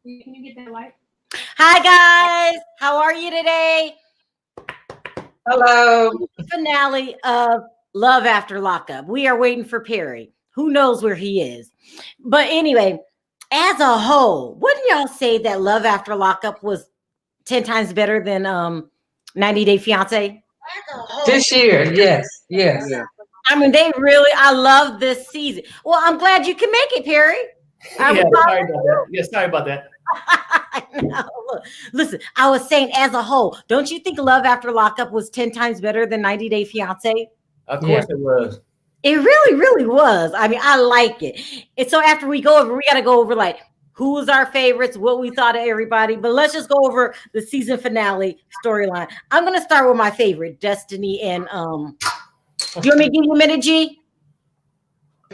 Can you get that light? Hi guys, how are you today? Hello. Finale of Love After Lockup. We are waiting for Perry. Who knows where he is? But anyway, as a whole, wouldn't y'all say that Love After Lockup was 10 times better than 90 Day Fiance? This year, yes. Yeah. I mean, I love this season. Well, I'm glad you can make it, Perry. Yeah, sorry about that. No, look, listen, I was saying as a whole, don't you think Love After Lockup was 10 times better than 90 Day Fiance? Of course it was. It really, really was. I mean, I like it. And so after we go over, we got to go over like who was our favorites, what we thought of everybody. But let's just go over the season finale storyline. I'm going to start with my favorite, Destiny and do you want me to give you a minute, G?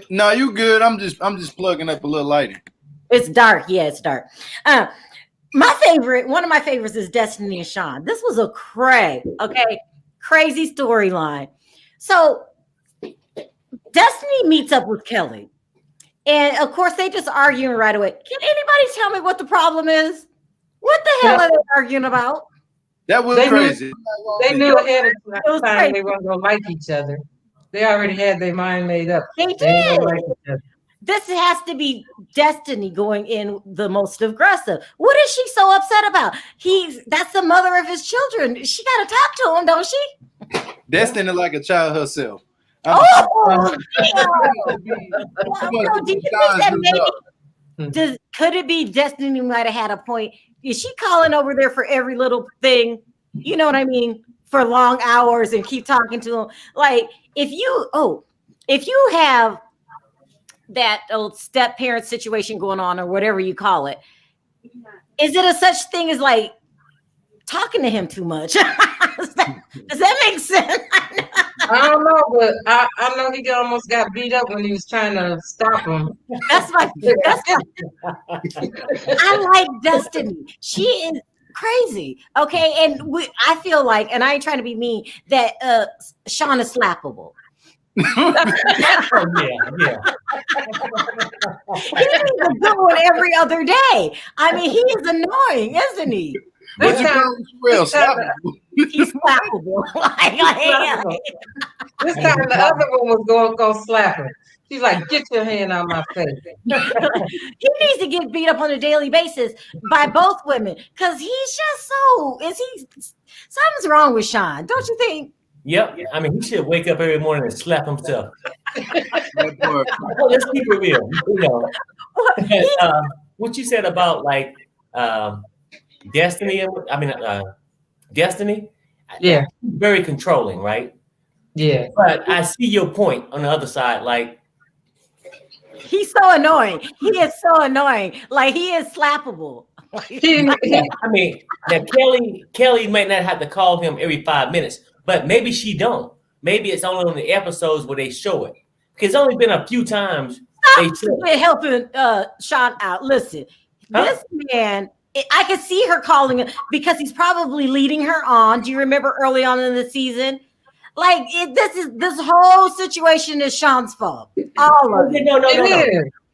No, you good. I'm just plugging up a little lighting. It's dark. Yeah, it's dark. My favorite, one of my favorites is Destiny and Sean. This was a crazy storyline. So Destiny meets up with Kelly. And of course, they just arguing right away. Can anybody tell me what the problem is? What the hell are they arguing about? That was crazy. They knew ahead of time they weren't going to like each other. They already had their mind made up. They did. This has to be Destiny going in the most aggressive. What is she so upset about? That's the mother of his children. She got to talk to him, don't she? Destiny like a child herself. Do you think that maybe could it be Destiny might have had a point? Is she calling over there for every little thing? You know what I mean? For long hours and keep talking to him. Like if you have that old step parent situation going on or whatever you call it, is it a such thing as like talking to him too much? Does that make sense? I don't know, but I know he almost got beat up when he was trying to stop him. I like Destiny. She is crazy. Okay. And I feel like, and I ain't trying to be mean, that Sean is slappable. Yeah. He's a good one every other day. I mean, he is annoying, isn't he? This time he's slappable. This time the other one was going to go slap her. She's like, get your hand out my face. He needs to get beat up on a daily basis by both women because he's just something's wrong with Sean, don't you think? Yep. I mean, he should wake up every morning and slap himself. Let's keep it real. You know. What you said about like Destiny, Destiny, yeah, very controlling, right? Yeah. But I see your point on the other side. Like, he's so annoying. He is so annoying. Like, he is slappable. I mean, now Kelly might not have to call him every 5 minutes, but maybe she don't. Maybe it's only on the episodes where they show it. Because it's only been a few times. They're helping Sean out. Listen, this man, I could see her calling him because he's probably leading her on. Do you remember early on in the season? Like this whole situation is Sean's fault. All of it. No.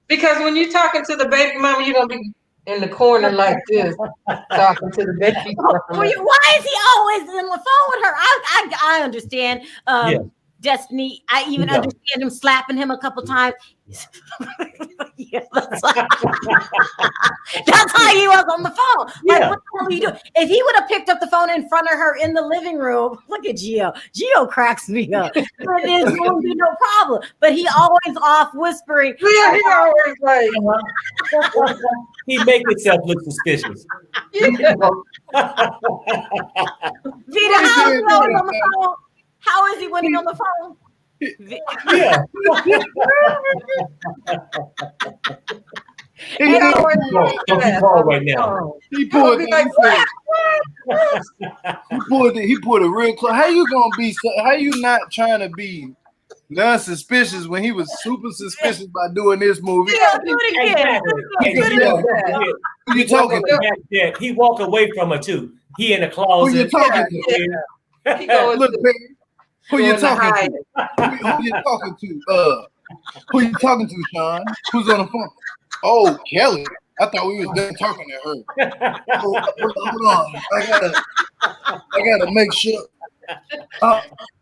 Because when you're talking to the baby mama, you're gonna be in the corner like this, talking to the baby mama. Why is he always on the phone with her? I understand. Destiny. I even understand him slapping him a couple times. Yeah, that's how he was on the phone. Like, what the hell are you doing? If he would have picked up the phone in front of her in the living room, look at Gio. Gio cracks me up. There's going to be no problem. But he always off whispering. Yeah, he always like. He makes himself look suspicious. Vita, how is he on the phone? How is he when he's on the phone? Yeah. Don't be called right now. He pulled it real close. How you gonna be? How you not trying to be non-suspicious when he was super suspicious by doing this movie? Yeah, do it again. Who you talking to? Yeah, he walked away from her too. He in the closet. Who you talking to? Look, baby. Who you talking to? Who you talking to? Who you talking to, Sean? Who's on the phone? Oh, Kelly. I thought we was done talking to her. Hold on. I gotta make sure.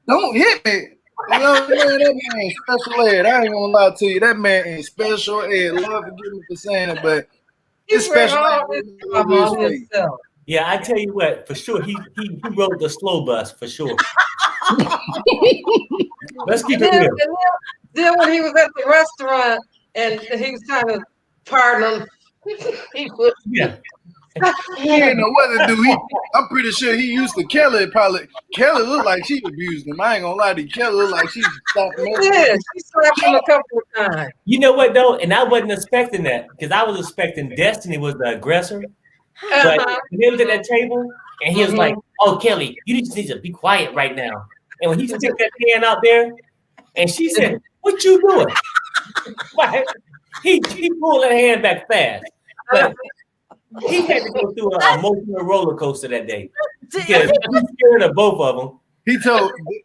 Don't hit me. You know what I mean? That man ain't special ed. I ain't gonna lie to you. That man ain't special ed. Love forgive me for saying it, but it's special ed. Yeah, I tell you what, for sure, he rode the slow bus for sure. Let's keep it real. Then when he was at the restaurant and he was trying to pardon him, he didn't know what to do. I'm pretty sure he used to Kelly. Kelly looked like she abused him. I ain't gonna lie to you. Kelly looked like she slapped him. Yeah, she slapped him a couple of times. You know what though? And I wasn't expecting that because I was expecting Destiny was the aggressor. But he was at that table and he was like, "Oh, Kelly, you just need to be quiet right now." And when he took that hand out there, and she said, "What you doing?" Like, he pulled that hand back fast. But he had to go through an emotional roller coaster that day because he was scared of both of them.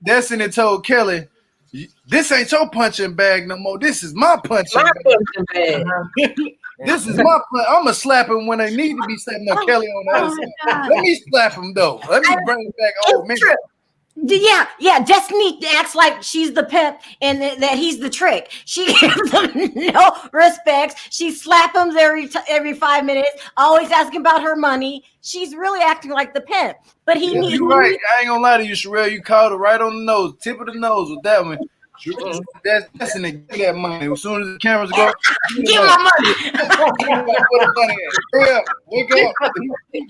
Destiny told Kelly, "This ain't your punching bag no more. This is my punching bag. This is my punch. I'm gonna slap him when they need to be slapping." No, Kelly on the other side. Let me slap him though. Let me bring him back. Oh man. Yeah. Destiny acts like she's the pimp and that he's the trick. She gives him no respect. She slaps him every 5 minutes, always asking about her money. She's really acting like the pimp. But you're right. I ain't gonna lie to you, Sharrell. You called it right on the nose, tip of the nose with that one. That's in the get that money. As soon as the cameras go, give my money. Where the money at? Hurry up, wake up. Give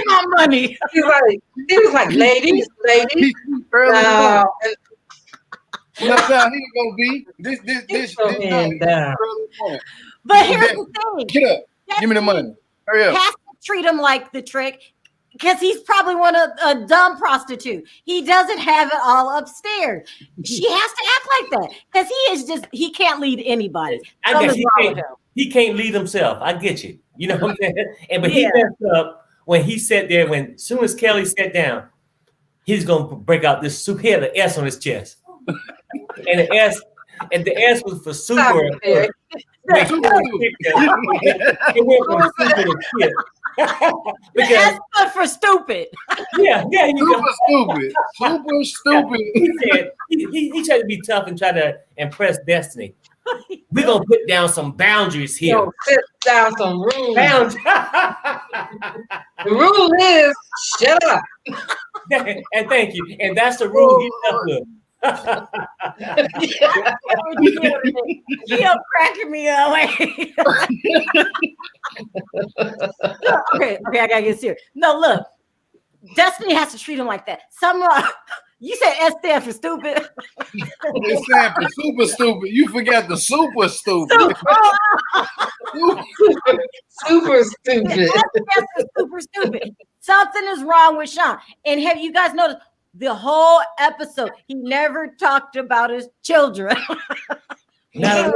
my money. He was like, ladies. No, he gonna be this. But here's the thing. Get up. Give me the money. Hurry up. Has to treat him like the trick. Because he's probably a dumb prostitute. He doesn't have it all upstairs. She has to act like that because he can't lead anybody. I guess he can't lead himself. I get you. You know what I'm saying? But he messed up when he sat there. As soon as Kelly sat down, he's gonna break out this soup. He had an S on his chest, and the S was for super. It went from super to kid. Because that's for stupid. Yeah, super stupid. He said he tried to be tough and try to impress Destiny. We're gonna put down some boundaries here. Set down some rules. The rule is shut up. And thank you. And that's the rule he left with. You're cracking me away. Okay, I gotta get serious. No, look, Destiny has to treat him like that. You said S stand for stupid. It stand for super stupid. You forgot the super stupid. Super stupid. S stands for super stupid. Something is wrong with Sean. And have you guys noticed? The whole episode, he never talked about his children. It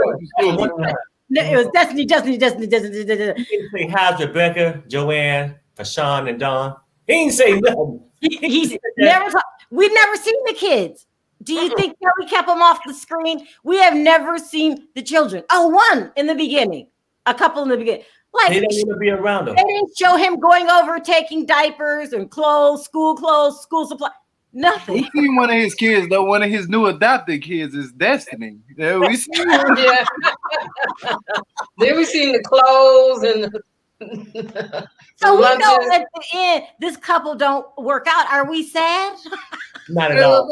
was Destiny. He didn't say how's Rebecca, Joanne, Fashawn, and Dawn. He didn't say nothing. He's never talked. We've never seen the kids. Do you think Kelly kept them off the screen? We have never seen the children. Oh, one in the beginning, a couple in the beginning. Like they didn't even be around them. They didn't show him going over taking diapers and school clothes, school supply. Nothing. We seen one of his kids though. One of his new adopted kids is Destiny. Yeah, we seen one. Yeah. Then we seen the clothes and. So we know at the end this couple don't work out. Are we sad? Not at all.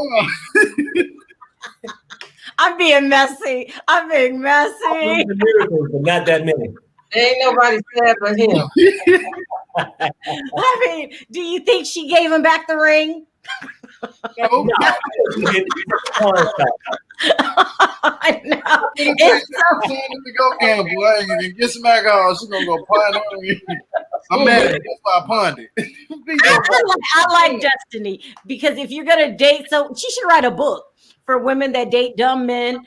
I'm being messy. The miracles, but not that many. Ain't nobody sad but him. I mean, do you think she gave him back the ring? No. I know. It's to go gamble. I ain't gonna get some alcohol. She's gonna go pawn on you. I'm mad at that's why I pawned it. I like Destiny because if you're gonna date, so she should write a book for women that date dumb men.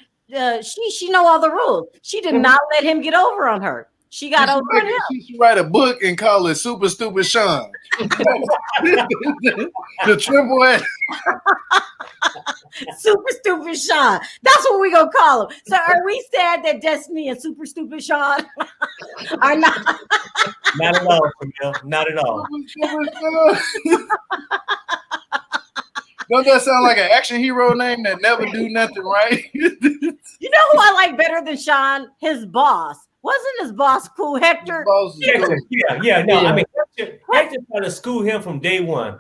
She know all the rules. She did not let him get over on her. She got over on him. She should write a book and call it Super Stupid Sean. The triple S. Super Stupid Sean. That's what we gonna call him. So are we sad that Destiny and Super Stupid Sean are not? Not at all, Camille. Not at all. Don't that sound like an action hero name that never do nothing right? You know who I like better than Sean? His boss. Wasn't his boss cool, Hector? Hector, yeah. No, I mean, Hector tried to school him from day one.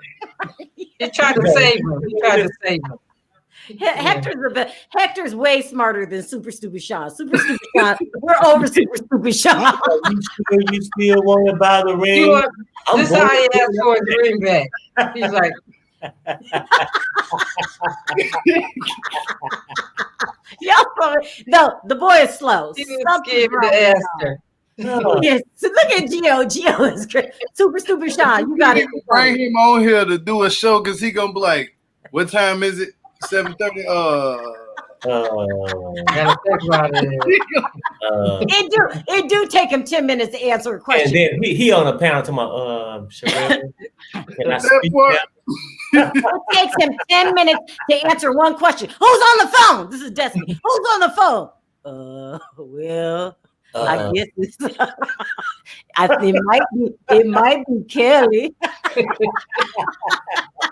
He tried to save him. Hector's way smarter than Super Stupid Sean. Super Stupid Sean, we're over Super Stupid Sean. You still want to buy the ring? This is how he asked for a greenback. He's like, no, the boy is slow. he was scared to ask her. Yes, so look at Gio. Gio is great. Super Stupid Sean, you got it. Bring him on here to do a show because he gonna be like, "What time is it? 7:30." Gotta think about it. It do take him 10 minutes to answer a question. And then he on a panel to my Sharrell, can I speak now? It takes him 10 minutes to answer one question. Who's on the phone? This is Destiny. Who's on the phone? I guess it's it might be Kelly.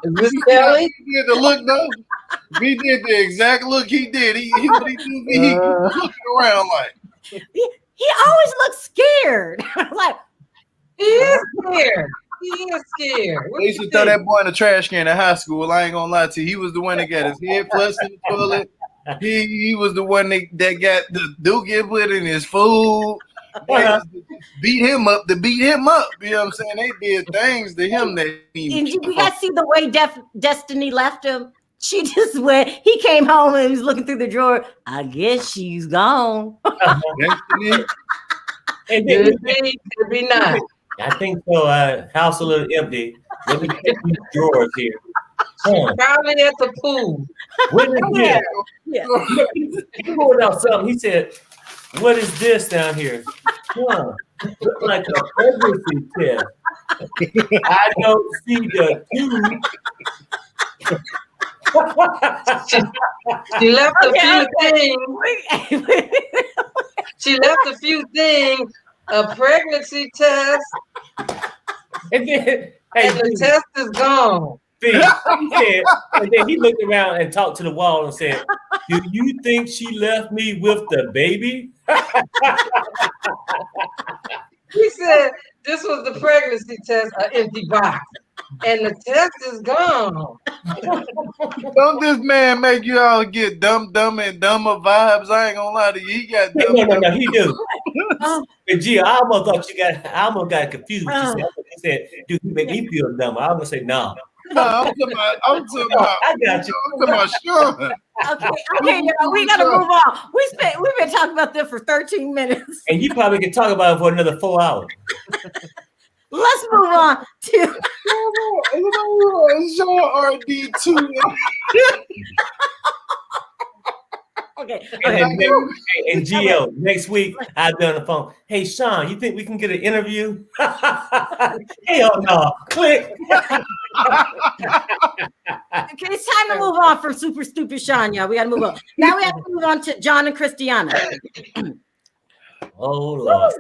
Is this Kelly? He did the look though. He did the exact look he did. He looking around like he always looks scared. Like he is scared. He is scared. They used to throw that boy in the trash can in high school. I ain't gonna lie to you. He was the one that got his head flushed in the toilet. He was the one that got the dookie put in his food. Beat him up to beat him up. You know what I'm saying? They did things to him that you guys see the way Destiny left him? She just went, he came home and was looking through the drawer. I guess she's gone. Destiny. And Could be not. I think so. House a little empty. Let me check these drawers here. Probably at the pool. What is this? Yeah. He pulled out something. He said, "What is this down here?" Looks like a pregnancy test. I don't see the tube. She left a few things. She left a few things. A pregnancy test. And then, And the test is gone. He said, and then he looked around and talked to the wall and said, "Do you think she left me with the baby?" He said this was the pregnancy test, an empty box. And the test is gone. Don't this man make you all get dumb and dumber vibes? I ain't gonna lie to you. He got dumb. No, he do. And Gia, I almost got confused. What she said, "Do he make me feel dumb?" I was gonna say no. No, I'm talking about. I got you. I'm talking about Sean. Okay, we gotta move on. We've been talking about this for 13 minutes. And you probably can talk about it for another 4 hours. Let's move on to Sean RD2. okay. And Gio, next week I'll be on the phone. "Hey Sean, you think we can get an interview?" Hell no. Click. Okay, it's time to move on from Super Stupid Sean, y'all. We gotta move on. Now we have to move on to John and Kristianna. Oh Lord.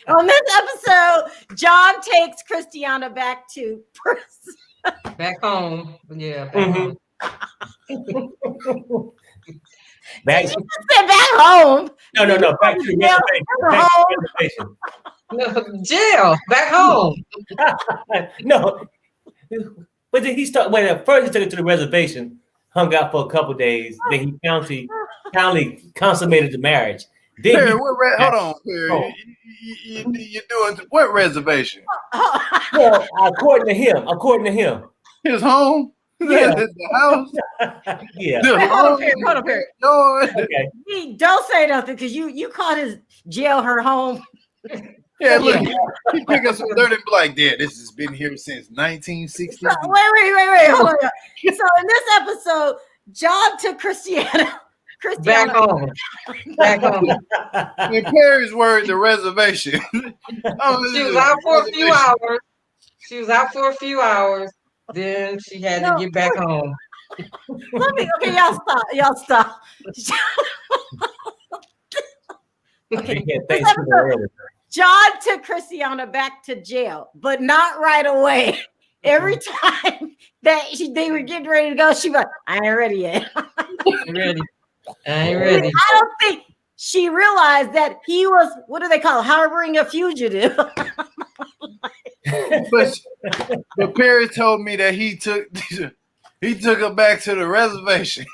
On this episode, John takes Kristianna back to prison. Back home. Yeah, back home. Back, You just said back home. no. Back to the reservation. No, jail. Back home. No. But then he started. Wait, first he took it to the reservation, hung out for a couple days. Then he finally consummated the marriage. Then Perry, hold on, Perry. You doing what reservation? well, according to him, His home? Yeah. The house? yeah. Hold on, Perry. No. Okay. Don't say nothing because you called his jail her home. Yeah, look, he pick up some dirt and be like, "Dad, this has been here since 1960." Wait, hold on. So in this episode, John took Kristianna Back Kristianna. home. Back home. In Perry's word, the reservation. She was out for a few hours. She was out for a few hours. Then she had to get back home. Okay, y'all stop. Okay. John took Kristianna back to jail, but not right away. Every time that they were getting ready to go, she was like, I ain't ready yet. Ready. I ain't ready. I don't think she realized that he was, what do they call it, harboring a fugitive. but Perry told me that he took her back to the reservation.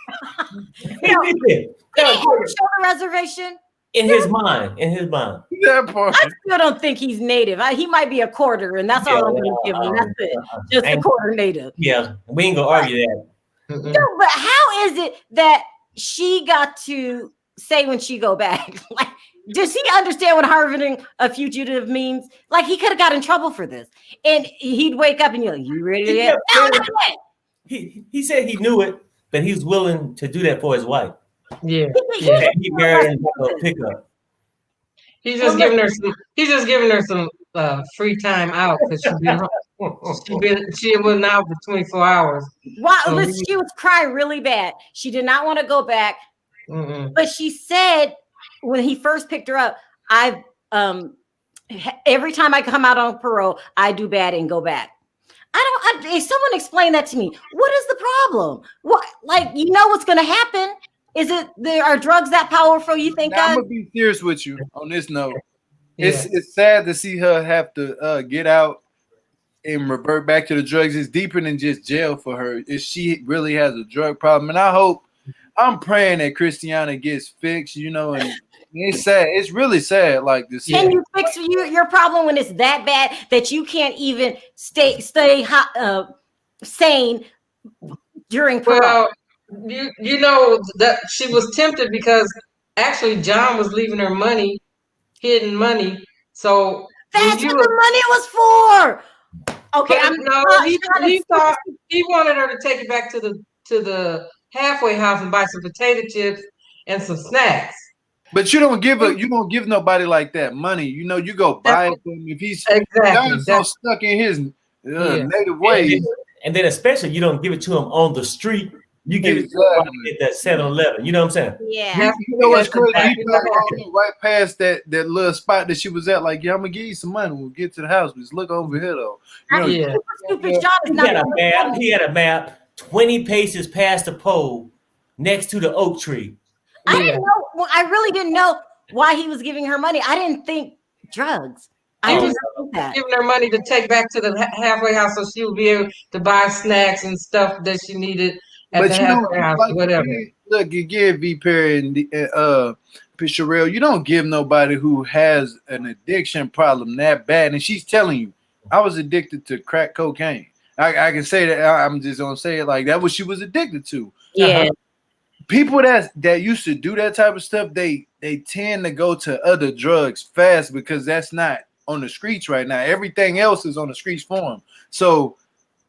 He didn't show the reservation. In his mind. That part. I still don't think he's native. He might be a quarter, and that's all I'm going to give him. That's it. Just a quarter native. Yeah, we ain't going to argue that. No, but how is it that she got to say when she go back? Like, does he understand what harboring a fugitive means? Like, he could have got in trouble for this. And he'd wake up and you're like, you ready yet? He said he knew it, but he was willing to do that for his wife. Yeah. He married in a pickup. He's just giving her some free time out because she was out for 24 hours. Wow, listen, she was crying really bad. She did not want to go back. But she said when he first picked her up, every time I come out on parole, I do bad and go back. If someone explain that to me, what is the problem? What, like, you know what's going to happen? Is it there are drugs that powerful? You think? I'm gonna be serious with you on this note. It's sad to see her have to get out and revert back to the drugs. It's deeper than just jail for her. If she really has a drug problem, and I'm praying that Kristianna gets fixed. You know, and it's sad. It's really sad. Like this. Can you fix your problem when it's that bad that you can't even stay sane during parole? Well, you know that she was tempted because actually John was leaving her money, hidden money. So that's what the money was for. Okay, he thought he wanted her to take it back to the halfway house and buy some potato chips and some snacks. But you don't give nobody like that money. You know, you go buy it from him if he's John's so stuck in his native ways. And then especially you don't give it to him on the street. You give it to him at that 7-Eleven. You know what I'm saying? Yeah. You know what's crazy? Right past that little spot that she was at, like, yeah, I'm gonna give you some money. We'll get to the house. Just look over here though. You know, he had a map 20 paces past the pole next to the oak tree. I didn't know. Well, I really didn't know why he was giving her money. I didn't think drugs. I just think that giving her money to take back to the halfway house so she would be able to buy snacks and stuff that she needed at the halfway house, like, whatever. Look, you give V. Perry and Sharrell, you don't give nobody who has an addiction problem that bad. And she's telling you, I was addicted to crack cocaine. I can say that. I'm just gonna say it like that. What she was addicted to. Yeah. People that used to do that type of stuff, they tend to go to other drugs fast because that's not on the streets right now. Everything else is on the streets for them. So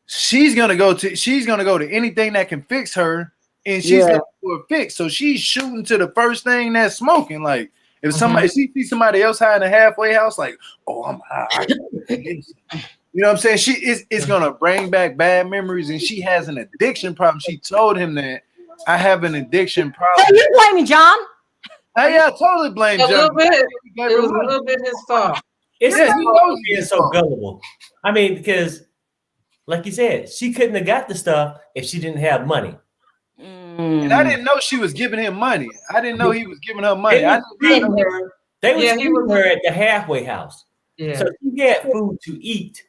she's gonna go to anything that can fix her, and she's looking for a fix. So she's shooting to the first thing that's smoking. Like if somebody she sees somebody else high in the halfway house, like, oh, I'm high. You know what I'm saying? It's gonna bring back bad memories, and she has an addiction problem. She told him that I have an addiction problem. So you blaming John? Hey, I totally blame John. It was a little bit his fault. He knows being so gullible. I mean, because like you said, she couldn't have got the stuff if she didn't have money. And I didn't know she was giving him money. I didn't know he was giving her money. They was feeding her at the halfway house. Yeah. So she had food to eat.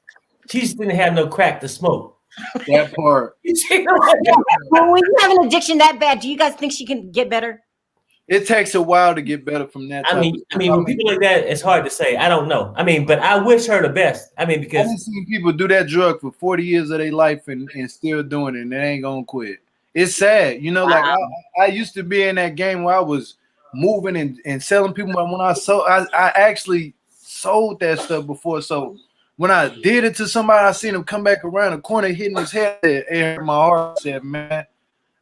She just didn't have no crack to smoke. That part. Well, when you have an addiction that bad, do you guys think she can get better? It takes a while to get better from that. I mean, when people like that, it's hard to say. I don't know. I mean, but I wish her the best. I mean, because I've seen people do that drug for 40 years of their life and still doing it, and they ain't gonna quit. It's sad, you know. Wow. Like I used to be in that game where I was moving and selling people. When I actually sold that stuff before. So when I did it to somebody, I seen him come back around the corner, hitting his head, and my heart said, "Man,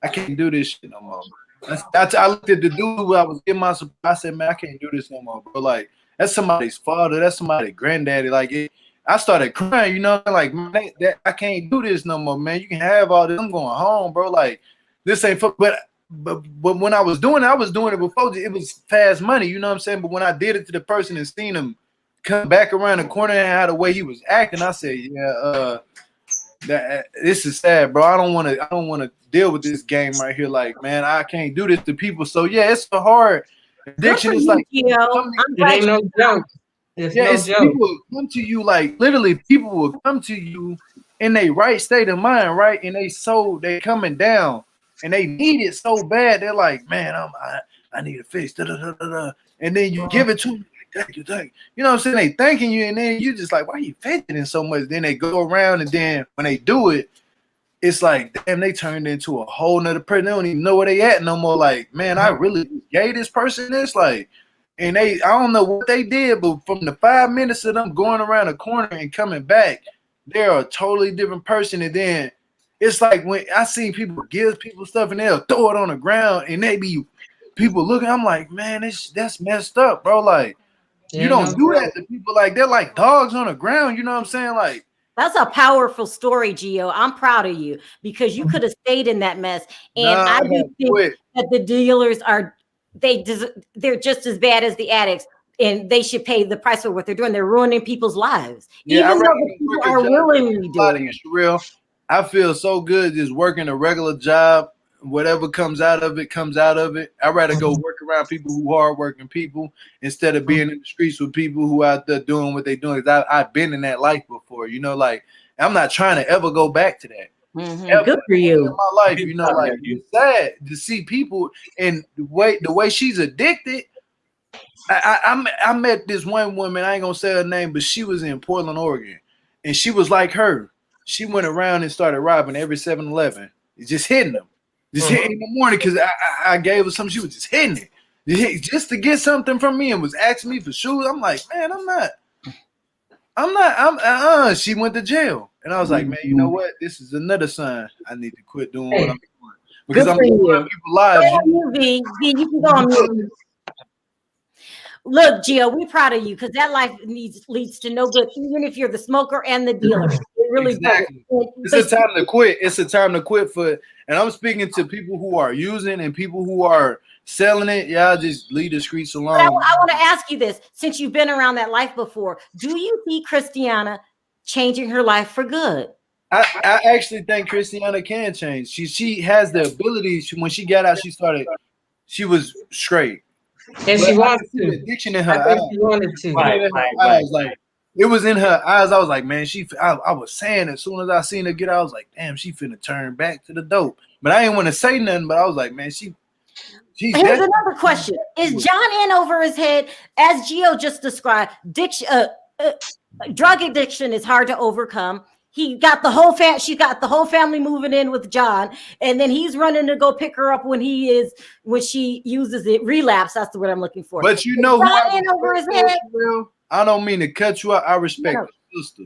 I can't do this shit no more." I looked at the dude who I was getting my support. I said, man, I can't do this no more, bro. Like, that's somebody's father. That's somebody's granddaddy. Like, I started crying, you know, like, man, I can't do this no more, man. You can have all this. I'm going home, bro. Like, this ain't for, but when I was doing it before. It was fast money, you know what I'm saying? But when I did it to the person and seen him come back around the corner and how the way he was acting, I said, yeah, this is sad, bro. I don't want to deal with this game right here. Like, man, I can't do this to people. So yeah, it's a hard addiction. It's like, it ain't no joke. It's no joke. People will come to you, like, literally, people will come to you in their right state of mind, right? And they coming down and they need it so bad. They're like, man, I need a fix. Da, da, da, da, da. And then you give it to them. Thank you. You know what I'm saying? They thanking you, and then you just like, why are you fidgeting so much? Then they go around, and then when they do it, it's like, damn, they turned into a whole nother person. They don't even know where they at no more. Like, man, I really gave this person this, like, and I don't know what they did, but from the 5 minutes of them going around the corner and coming back, they're a totally different person. And then it's like when I seen people give people stuff and they'll throw it on the ground, and they be people looking. I'm like, man, that's messed up, bro. Like, you don't do that to people. Like, they're like dogs on the ground. You know what I'm saying? Like, that's a powerful story, Gio. I'm proud of you because you could have stayed in that mess. And I do think that the dealers they're just as bad as the addicts, and they should pay the price for what they're doing. They're ruining people's lives, even though the people are willingly doing it. Sharrell, I feel so good just working a regular job. Whatever comes out of it, comes out of it. I'd rather go work around people who are hardworking people instead of being in the streets with people who out there doing what they're doing. I've been in that life before, you know, like, I'm not trying to ever go back to that. Good for you. In my life, you know, like, it's sad to see people, and the way she's addicted. I met this one woman, I ain't gonna say her name, but she was in Portland, Oregon, and she was like her. She went around and started robbing every 7-Eleven, just hitting them. Just hitting in the morning because I gave her something. She was just hitting it just to get something from me and was asking me for shoes. I'm like, man, I'm she went to jail. And I was like, man, you know what? This is another sign I need to quit doing what I'm doing. Because I'm doing people's lives. You can go on mute. Look, Gio, we're proud of you because that life leads to no good, even if you're the smoker and the dealer. It really exactly. It's a time to quit. It's a time to quit and I'm speaking to people who are using and people who are selling it. Y'all just leave the streets alone. I want to ask you this, since you've been around that life before, do you see Kristianna changing her life for good? I actually think Kristianna can change. She has the ability. When she got out, she was straight. And she wanted to. Addiction in her eyes. She wanted to. Right. Like, it was in her eyes. I was like, man, I was saying as soon as I seen her get out, I was like, damn, she finna turn back to the dope. But I didn't want to say nothing, but I was like, man, Here's another question. Is John in over his head? As Gio just described, drug addiction is hard to overcome. She got the whole family moving in with John, and then he's running to go pick her up when she uses it. Relapse, that's the word I'm looking for. But you know, over his head. I don't mean to cut you out. I respect the sister.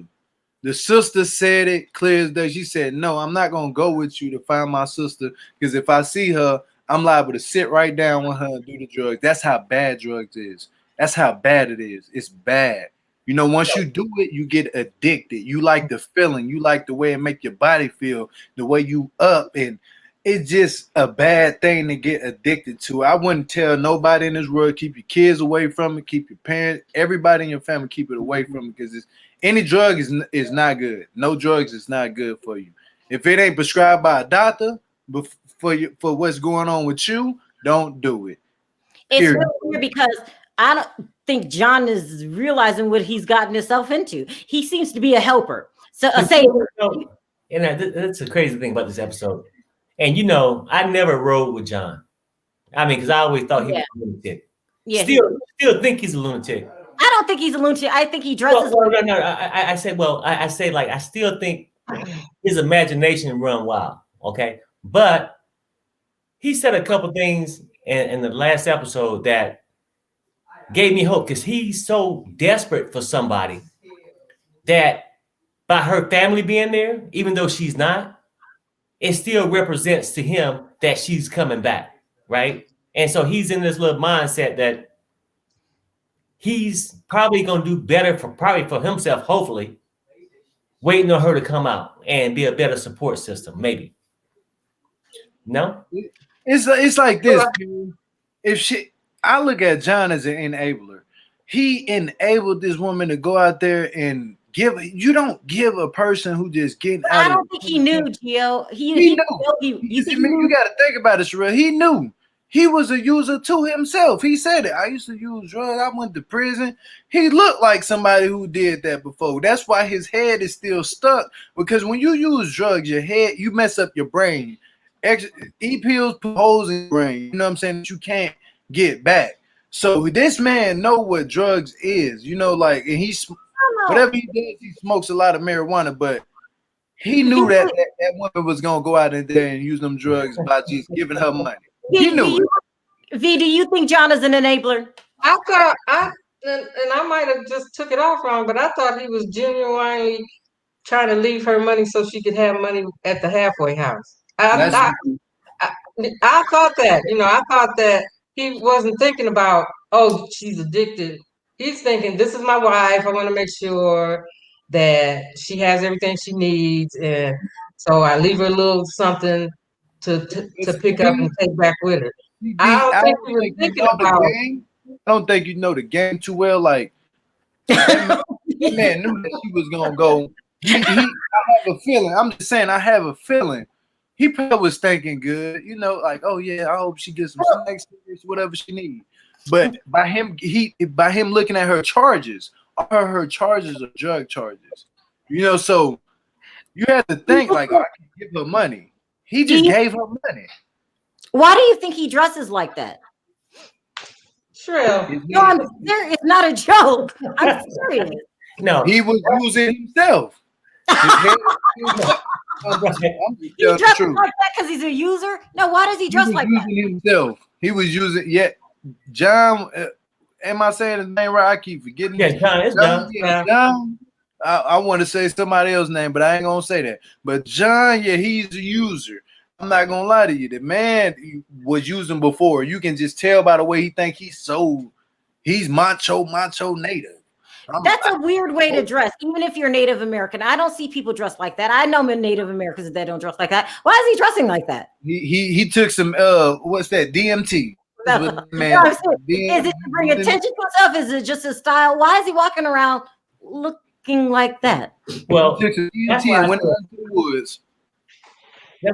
The sister said it clear as day. She said, no, I'm not gonna go with you to find my sister, because if I see her, I'm liable to sit right down with her and do the drugs. That's how bad drugs is. That's how bad it is. It's bad. You know, once you do it, you get addicted. You like the feeling. You like the way it make your body feel, the way you up. And it's just a bad thing to get addicted to. I wouldn't tell nobody in this world, keep your kids away from it. Keep your parents, everybody in your family, keep it away from it. Because any drug is not good. No drugs is not good for you. If it ain't prescribed by a doctor for what's going on with you, don't do it. It's really weird because I don't think John is realizing what he's gotten himself into. He seems to be a helper. So and that's the crazy thing about this episode. And you know, I never rode with John. I mean, because I always thought he was a lunatic. Yeah. Still think he's a lunatic. I don't think he's a lunatic. I think he dresses. No. I say I still think his imagination run wild. Okay, but he said a couple things in the last episode that gave me hope, because he's so desperate for somebody that by her family being there, even though she's not, it still represents to him that she's coming back. right? And so he's in this little mindset that he's probably gonna do better for himself, hopefully, waiting on her to come out and be a better support system, maybe. No? It's like this. I look at John as an enabler. He enabled this woman to go out there and you don't give a person who just getting out. I don't think he knew, Gio. He knew. You got to think about it, Sharrell. He knew. He was a user too himself. He said it. I used to use drugs. I went to prison. He looked like somebody who did that before. That's why his head is still stuck. Because when you use drugs, you mess up your brain. E-pills put holes in your brain. You know what I'm saying? That you can't get back. So this man know what drugs is. You know, like, and whatever he does, he smokes a lot of marijuana, but he knew that woman was gonna go out in there and use them drugs by just giving her money. He knew it. V, do you think John is an enabler? I thought and I might have just took it off wrong, but I thought he was genuinely trying to leave her money so she could have money at the halfway house. I thought that, I thought that he wasn't thinking about, oh, she's addicted. He's thinking, this is my wife. I want to make sure that she has everything she needs, and so I leave her a little something to pick up and take back with her. I don't think he was thinking about. I don't think you know the game too well. Like that man knew that she was gonna go. I have a feeling. I'm just saying, I have a feeling. He probably was thinking good, like, oh yeah, I hope she gets some snacks, whatever she needs. But by him looking at her charges, her charges are drug charges. So you have to think like, oh, I can give her money. He just gave her money. Why do you think he dresses like that? Sharrell. No, I'm serious. It's not a joke. I'm serious. No, he was using himself. He dresses like that because he's a user? No, why does he dress like that? Himself. He was using, John, am I saying his name right? I keep forgetting. Yeah, John, it's John. John. I want to say somebody else's name, but I ain't gonna say that. But John, he's a user. I'm not gonna lie to you. The man was using before. You can just tell by the way he think he's macho native. That's a weird way to dress, even if you're Native American. I don't see people dress like that. I know Native Americans that don't dress like that. Why is he dressing like that? He took some what's that, DMT? Man, is it to bring attention to himself? Is it just his style? Why is he walking around looking like that? Well, that's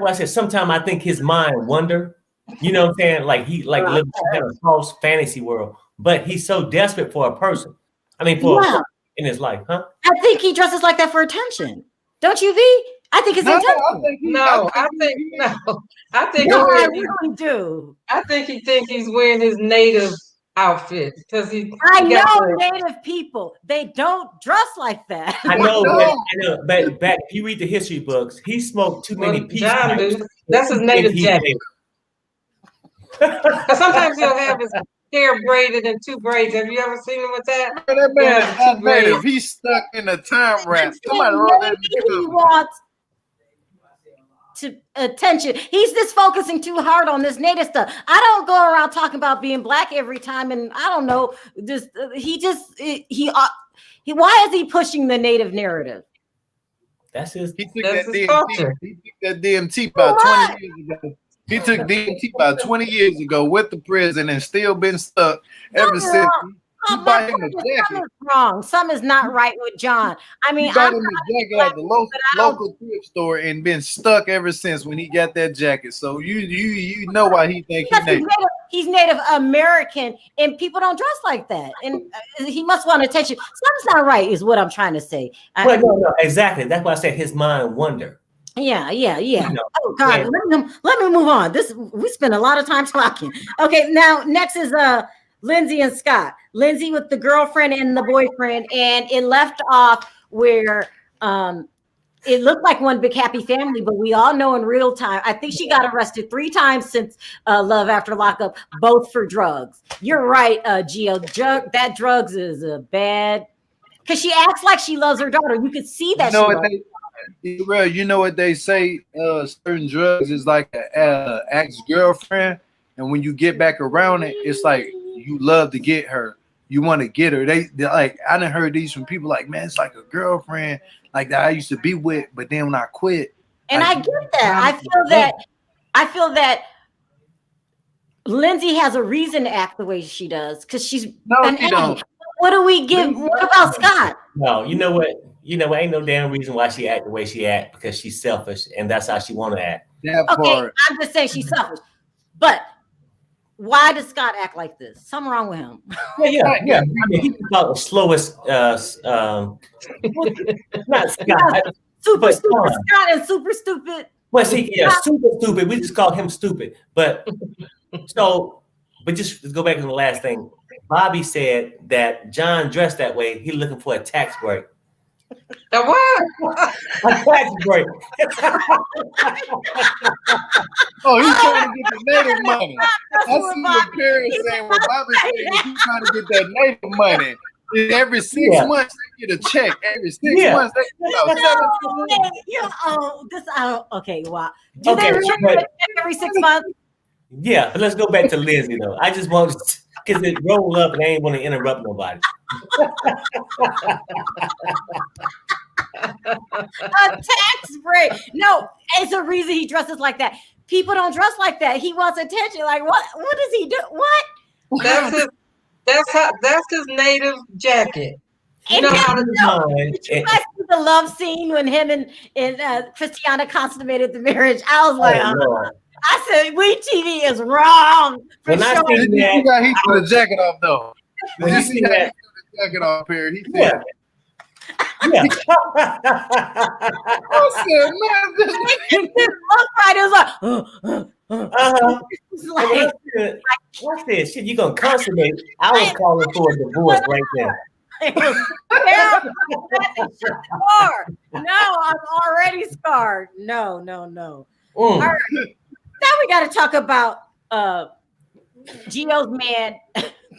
why I said sometimes I think his mind wander. You know what I'm saying? Like he lives in a false fantasy world, but he's so desperate for a person. I mean, in his life, huh? I think he dresses like that for attention. Don't you, V? I think it's intentional. I think I really do. I think he thinks he's wearing his native outfit because I know Native people. They don't dress like that. I know, but back if you read the history books, he smoked too many pieces. That's his native jacket. Sometimes he'll have his hair braided in two braids. Have you ever seen him with that? That man is not native. He's stuck in a time wrap. Somebody wrote that. He wants attention. He's just focusing too hard on this native stuff. I don't go around talking about being black every time, and I don't know. Why is he pushing the native narrative? That's his. He took that DMT about 20 years ago. He took DMT about 20 years ago with the prison and still been stuck ever since. Something is wrong. Something is not right with John. I mean, he got him a jacket at the local thrift store and been stuck ever since when he got that jacket. So you know why he think he's Native American, and people don't dress like that, and he must want attention. Something's not right, is what I'm trying to say. No, exactly. That's why I said his mind wander. Yeah. Oh God, let me move on. We spent a lot of time talking. Okay, now next is Lindsay and Scott. Lindsay with the girlfriend and the boyfriend, and it left off where it looked like one big happy family, but we all know in real time, I think she got arrested 3 times since Love After Lockup, both for drugs. You're right, Gio. That drugs is a bad, because she acts like she loves her daughter. You could see that. You know what they say? Certain drugs is like an ex-girlfriend. and when you get back around it, it's like you love to get her. You want to get her. They like, I done heard these from people like, man, it's like a girlfriend like that I used to be with, but then when I quit. And like, I get that. I feel that Lindsay has a reason to act the way she does because she's no, she don't. What do we give? What about Scott? No, you know what? Ain't no damn reason why she act the way she act, because she's selfish and that's how she want to act. That Okay, part. I'm just saying she's selfish. But why does Scott act like this? Something wrong with him. Yeah. I mean, he's about the slowest. Not Scott. Super stupid Scott and super stupid. Well, see, super stupid. We just call him stupid. But just let's go back to the last thing. Bobby said that John dressed that way. He's looking for a tax break. A what? A tax break. Oh, he's trying to get the native money. I see what Perry saying. What Bobby saying is he's trying to get that native money. Every 6 months they get a check. Every 6 months they get Okay, wow. Do they really get a check every 6 months? Yeah, but let's go back to Lindsay though. I just want to, because it rolled up and I ain't want to interrupt nobody. A tax break. No, it's a reason he dresses like that. People don't dress like that. He wants attention. Like what? What does he do? What? That's his native jacket. You know how to know. Did you guys see the love scene when him and Kristianna consummated the marriage? I was like, I said, We TV is wrong. When I see that, he took the jacket off though. When you see that, he took the jacket off here. He said, yeah. I said, man, this look right. It was like, I said, shit, you gonna consummate? I was calling for a divorce right there. No, I'm already scarred. No. All right. Now we got to talk about Gio's man,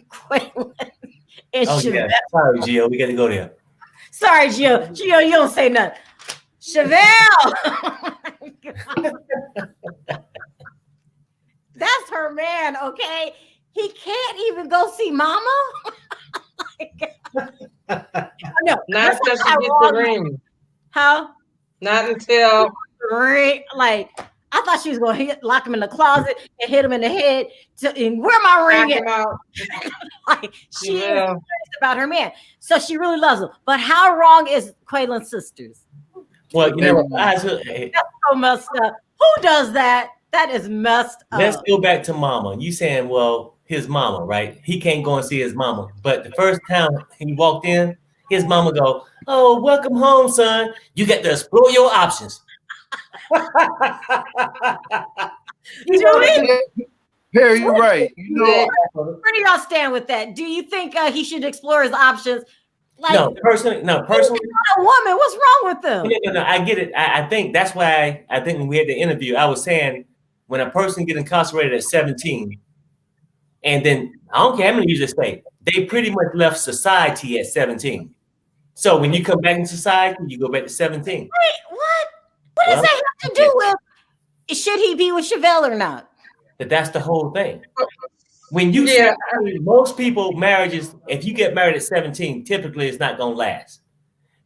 Quaylon and Shavel. Yeah. Sorry, Gio, we got to go there. Sorry, Gio. Gio, you don't say nothing. Shavel. That's her man, okay? He can't even go see Mama. No, not until she gets the ring. How? Not until like I thought she was going to lock him in the closet and hit him in the head. And where my ring at? Like she is about her man, so she really loves him. But how wrong is Quaylon's sisters? Well, you know, that's so messed up. Who does that? That is messed up. Let's go back to Mama. You saying, well, his mama, right? He can't go and see his mama. But the first time he walked in, his mama go, "Oh, welcome home, son. You get to explore your options." Perry, you're right. You know, where do y'all stand with that? Do you think he should explore his options? Like, no, personally. He's not a woman. What's wrong with them? No, I get it. I think that's why I think when we had the interview, I was saying when a person get incarcerated at 17, and then I don't care how many years they stay, they pretty much left society at 17. So when you come back in society, you go back to 17. Wait, what? What does that have to do with? Should he be with Shavel or not? That's the whole thing. When you most people marriages, if you get married at 17, typically it's not gonna last.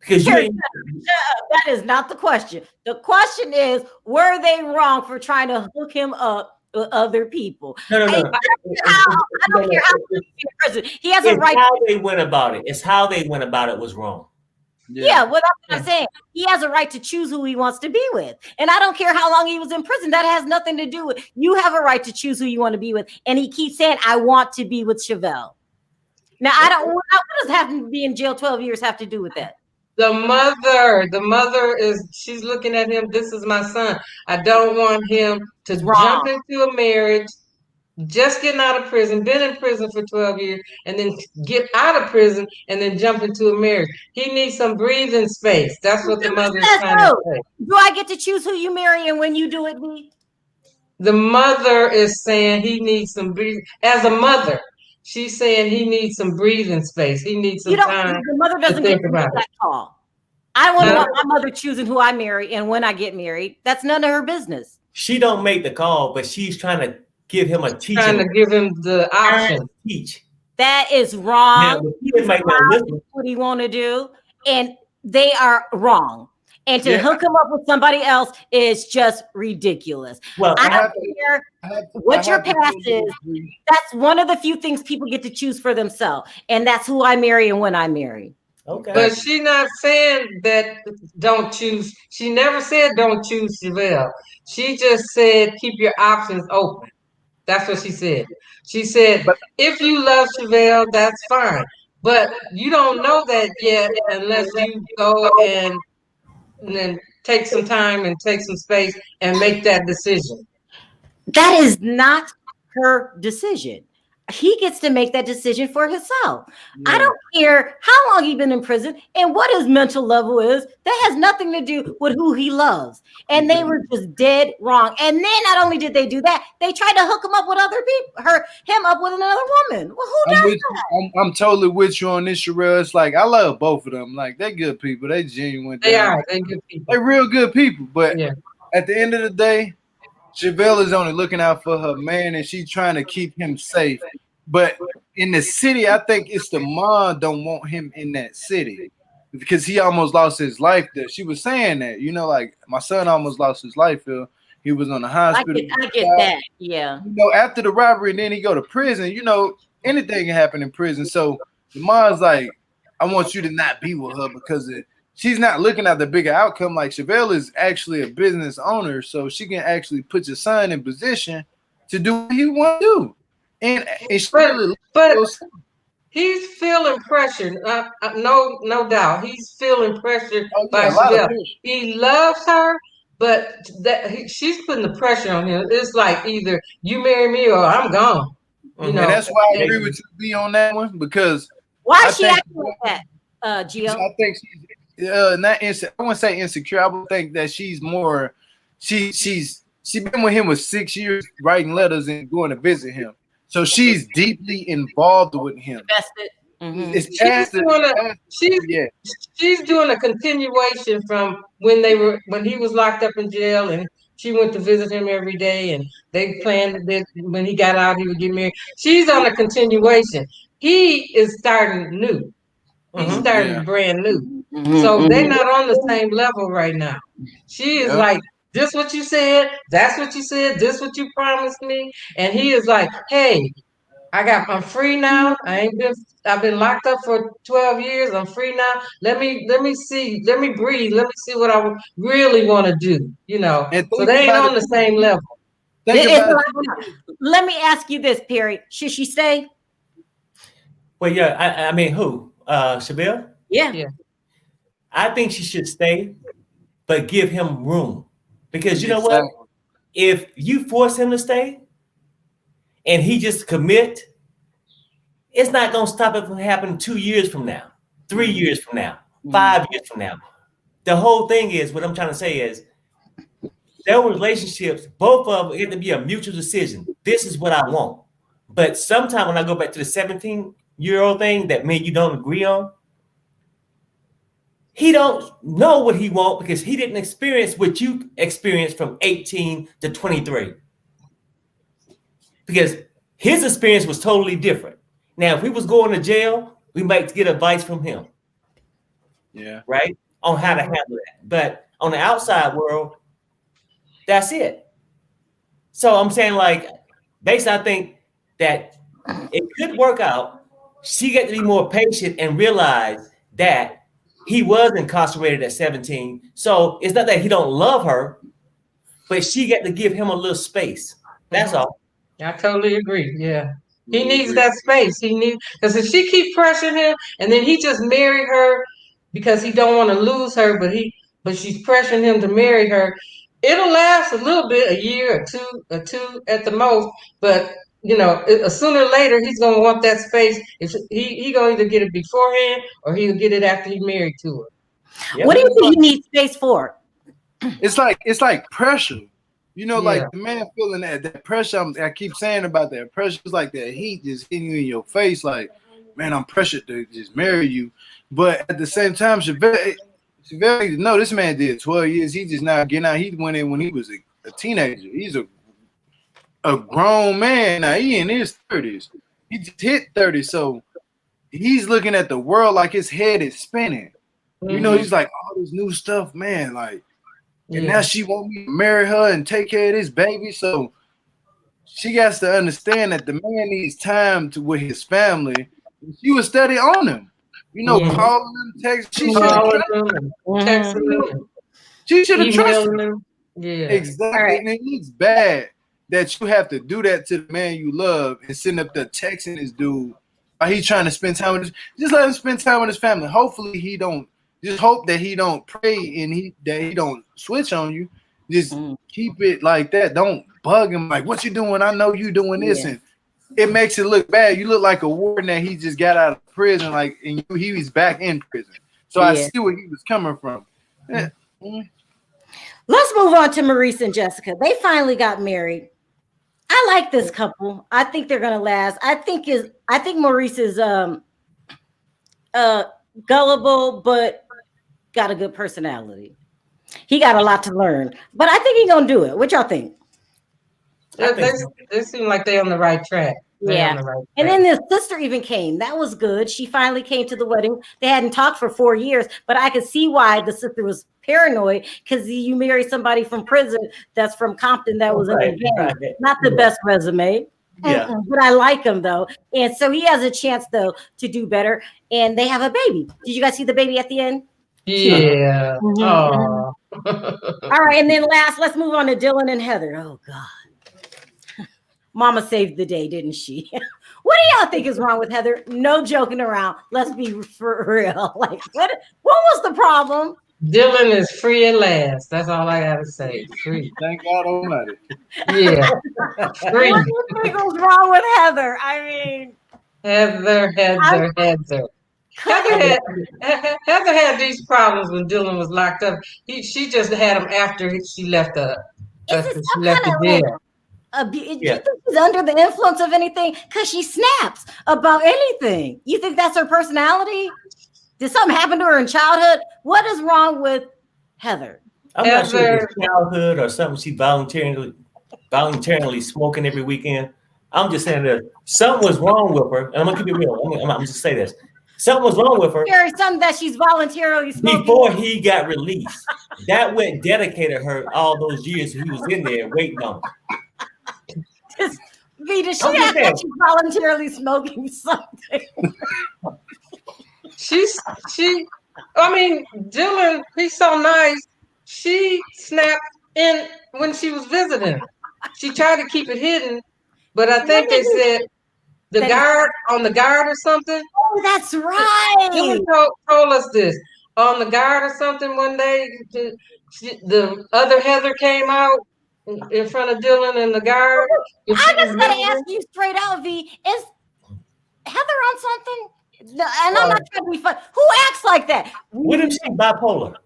Because that is not the question. The question is, were they wrong for trying to hook him up with other people? No. I don't care how he's in prison. He has a right. How they went about it. It's how they went about it was wrong. Yeah, well, that's what I'm saying. He has a right to choose who he wants to be with. And I don't care how long he was in prison. That has nothing to do with, you have a right to choose who you want to be with. And he keeps saying, I want to be with Shavel. Now, what does having to be in jail 12 years have to do with that? The mother she's looking at him. This is my son. I don't want him to jump into a marriage, just getting out of prison, been in prison for 12 years, and then get out of prison and then jump into a marriage. He needs some breathing space. That's what the mother is trying to say. Do I get to choose who you marry and when you do it, B? The mother is saying he needs some breathing. As a mother, she's saying he needs some breathing space. He needs some time. The mother doesn't get to make that call. I wouldn't want my mother choosing who I marry and when I get married. That's none of her business. She don't make the call, but she's trying to give him a teaching. Trying to give him the option. Teach. That is wrong. Now, he might not listen. What he want to do, and they are wrong. And to hook him up with somebody else is just ridiculous. Well, I don't care what your past is. That's one of the few things people get to choose for themselves, and that's who I marry and when I marry. Okay. But she's not saying that don't choose. She never said don't choose Shavel. She just said keep your options open. That's what she said. She said, if you love Shavel, that's fine. But you don't know that yet unless you go and then take some time and take some space and make that decision. That is not her decision. He gets to make that decision for himself. I don't care how long he's been in prison and what his mental level is. That has nothing to do with who he loves. And they were just dead wrong. And then not only did they do that, they tried to hook him up with other people, him up with another woman. Well, who does that? I'm totally with you on this, Sharrell. It's like I love both of them. Like they're good people. They genuine. They are. They're good people. They're real good people. But at the end of the day, Shavel is only looking out for her man, and she's trying to keep him safe. But in the city, I think it's the mom don't want him in that city because he almost lost his life there. She was saying that, you know, like my son almost lost his life. He was on the hospital. I get that, yeah. You know, after the robbery, and then he go to prison. You know, anything can happen in prison. So the mom's like, I want you to not be with her because she's not looking at the bigger outcome. Like Shavel is actually a business owner, so she can actually put your son in position to do what he want to do. And but he's feeling pressure. No doubt, he's feeling pressure by Shavel. He loves her, but she's putting the pressure on him. It's like either you marry me or I'm gone. You know, and that's why I agree with you, B, on that one because why is she acting like that, Gio? I think she's I wouldn't say insecure. I would think that she's more. She's been with him for 6 years, writing letters and going to visit him. So she's deeply involved with him. Invested. She's doing a continuation from when he was locked up in jail, and she went to visit him every day, and they planned that when he got out, he would get married. She's on a continuation. He is starting new. He's starting brand new. So they're not on the same level right now. She is like, this what you said, that's what you said, this what you promised me. And he is like, hey, I'm free now. I've been locked up for 12 years. I'm free now. Let me see, let me breathe. Let me see what I really want to do. You know, so they ain't on the same level. Let me ask you this, Perry. Should she stay? Well, yeah, I mean, who? Shavel? Yeah. I think she should stay, but give him room. Because you know what? If you force him to stay and he just commit, it's not going to stop it from happening 2 years from now, 3 years from now, 5 years from now. The whole thing is, what I'm trying to say is, their relationships, both of them, it had to be a mutual decision. This is what I want. But sometime when I go back to the 17-year-old thing that me and you don't agree on, he don't know what he wants because he didn't experience what you experienced from 18 to 23. Because his experience was totally different. Now, if we was going to jail, we might get advice from him. Yeah. Right? On how to handle that. But on the outside world, that's it. So I'm saying, like, basically, I think that it could work out. She got to be more patient and realize that he was incarcerated at 17. So it's not that he don't love her, but she got to give him a little space. That's all. I totally agree. Yeah. He needs that space. Because if she keep pressuring him and then he just marry her because he don't want to lose her, but she's pressuring him to marry her, it'll last a little bit, a year or two at the most, but you know, sooner or later he's gonna want that space. He gonna either get it beforehand or he'll get it after he married to her. Yep. What do you think he needs space for? It's like pressure. You know, like the man feeling that pressure. I keep saying about that pressure. It's like that heat just hitting you in your face. Like, man, I'm pressured to just marry you. But at the same time, Shavel, no, this man did 12 years. He just now getting out. He went in when he was a teenager. a grown man. Now he in his 30s. He just hit 30, so he's looking at the world like his head is spinning. You know, he's like, all this new stuff, man. Like, and now she want me to marry her and take care of this baby. So she has to understand that the man needs time with his family. She was steady on him. You know, calling him, text. She should have trusted him. She should have trusted him. Yeah. Exactly. Right. And it's bad that you have to do that to the man you love and send up the texting this dude while he's trying to spend time with just let him spend time with his family. Hopefully he don't just hope that he don't pray and that he don't switch on you. Just keep it like that. Don't bug him like, what you doing? I know you doing this. And it makes it look bad. You look like a warden that he just got out of prison, like, and he was back in prison. So I see where he was coming from. Yeah. Let's move on to Maurice and Jessica. They finally got married. I like this couple. I think they're gonna last. I think Maurice is gullible, but got a good personality. He got a lot to learn, but I think he's gonna do it. What y'all think? They seem like they're on the right track. And then the sister even came. That was good. She finally came to the wedding. They hadn't talked for 4 years, but I could see why the sister was paranoid, because you marry somebody from prison that's from Compton that was in the game. Not the best resume. Yeah. But I like him though. And so he has a chance though to do better. And they have a baby. Did you guys see the baby at the end? Yeah. All right. And then let's move on to Dylan and Heather. Oh God. Mama saved the day, didn't she? What do y'all think is wrong with Heather? No joking around. Let's be for real. Like, what was the problem? Dylan is free at last. That's all I gotta say. Free. Thank God Almighty. Yeah. Free. What do you think was wrong with Heather? I mean, Heather had these problems when Dylan was locked up. She just had them after she left the jail. Do you think she's under the influence of anything? Because she snaps about anything. You think that's her personality? Did something happen to her in childhood? What is wrong with Heather? I'm not sure if it's childhood or something. She voluntarily smoking every weekend. I'm just saying that something was wrong with her. And I'm gonna keep it real. I'm just say this. Something was wrong with her. There's something that she's voluntarily smoking. Before he got released. That went dedicated her all those years he was in there waiting on her. Does she act like she's voluntarily smoking something? Dylan, he's so nice. She snapped in when she was visiting. She tried to keep it hidden, but I think they said the guard or something. Oh, that's right. Dylan told us this. On the guard or something one day, the other Heather came out in front of Dylan and the guard. I just gotta ask you straight out, V, is Heather on something? No, and I'm not trying to be fun. Who acts like that? What if she's bipolar?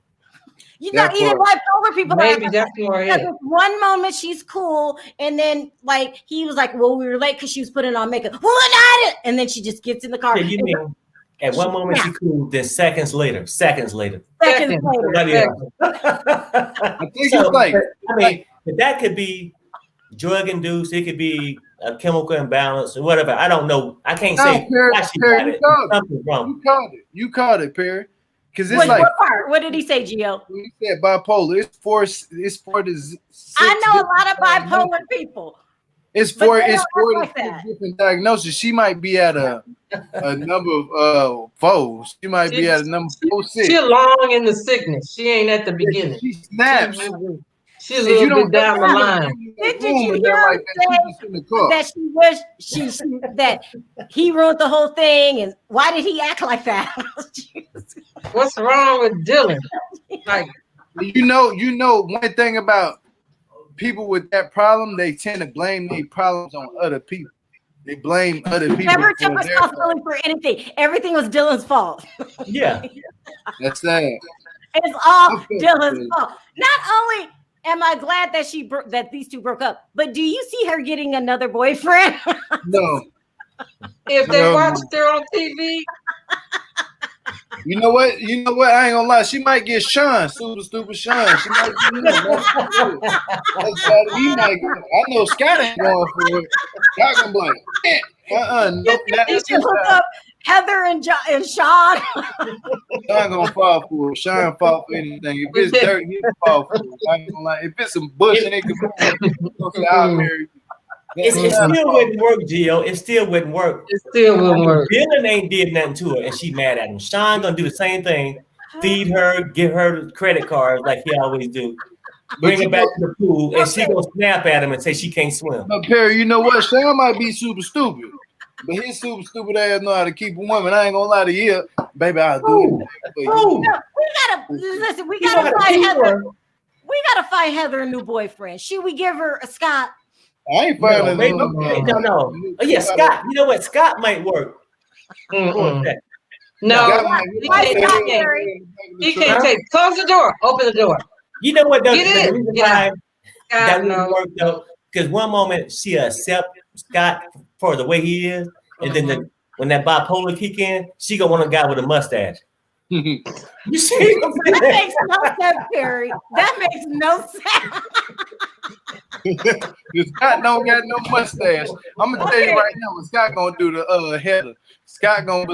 You got either bipolar people. Maybe that's more it. One moment she's cool, and then like he was like, "Well, we were late because she was putting on makeup." Well, not it. And then she just gets in the car. Yeah, you mean at one moment she's cool, then seconds later. I think it's like, but that could be drug induced. It could be a chemical imbalance or whatever. I don't know. I can't say why she got it. Something's wrong. You called it, Perry. Because it's what part? What did he say, Gio? He said bipolar. It's for the. I know a lot of bipolar people. It's for different diagnoses. She might be at a number of 4. She might be at a number 4-6. She's long in the sickness. She ain't at the beginning. She snaps. She's a little bit down the line. Did you hear her say that she wished that he ruined the whole thing? And why did he act like that? What's wrong with Dylan? Like, you know one thing about people with that problem, they tend to blame their problems on other people. They blame other people. Never took responsibility for anything. Everything was Dylan's fault. Yeah. That's that. It's all Dylan's fault. Not only am I glad that that these two broke up, but do you see her getting another boyfriend? No. If they watched her on TV, You know what? I ain't gonna lie. She might get Sean, super stupid Sean. She might get him. That's how he might go. I know Scott ain't going for it. Scott gonna be like, nope. You should hook up Heather and Sean. Sean gonna fall for it. Sean fall for anything. If it's dirt, he'll fall for it. I ain't gonna lie. If it's some bush and it could I'll marry you. It still wouldn't work, Gio. It still wouldn't work. It still wouldn't work. Dylan ain't did nothing to her, and she mad at him. Sean gonna do the same thing. Feed her, give her credit cards like he always do. Bring her back to the pool, and she gonna snap at him and say she can't swim. But Perry, you know what? Sean might be super stupid, but his super stupid ass know how to keep a woman. I ain't gonna lie to you, baby. I'll do it. No, we gotta find Heather. We gotta find Heather a new boyfriend. Should we give her a Scott? I ain't finding no. Oh, yeah, Scott. You know what? Scott might work. No, he can't take. Close the door. Open the door. You know what? Though, Get in. that wouldn't work though, because one moment she accept Scott for the way he is, and then when that bipolar kick in, she gonna want a guy with a mustache. You see? That makes no sense, Perry. That makes no sense. Scott don't got no mustache. I'm gonna tell you right now what Scott gonna do to Heather. Scott gonna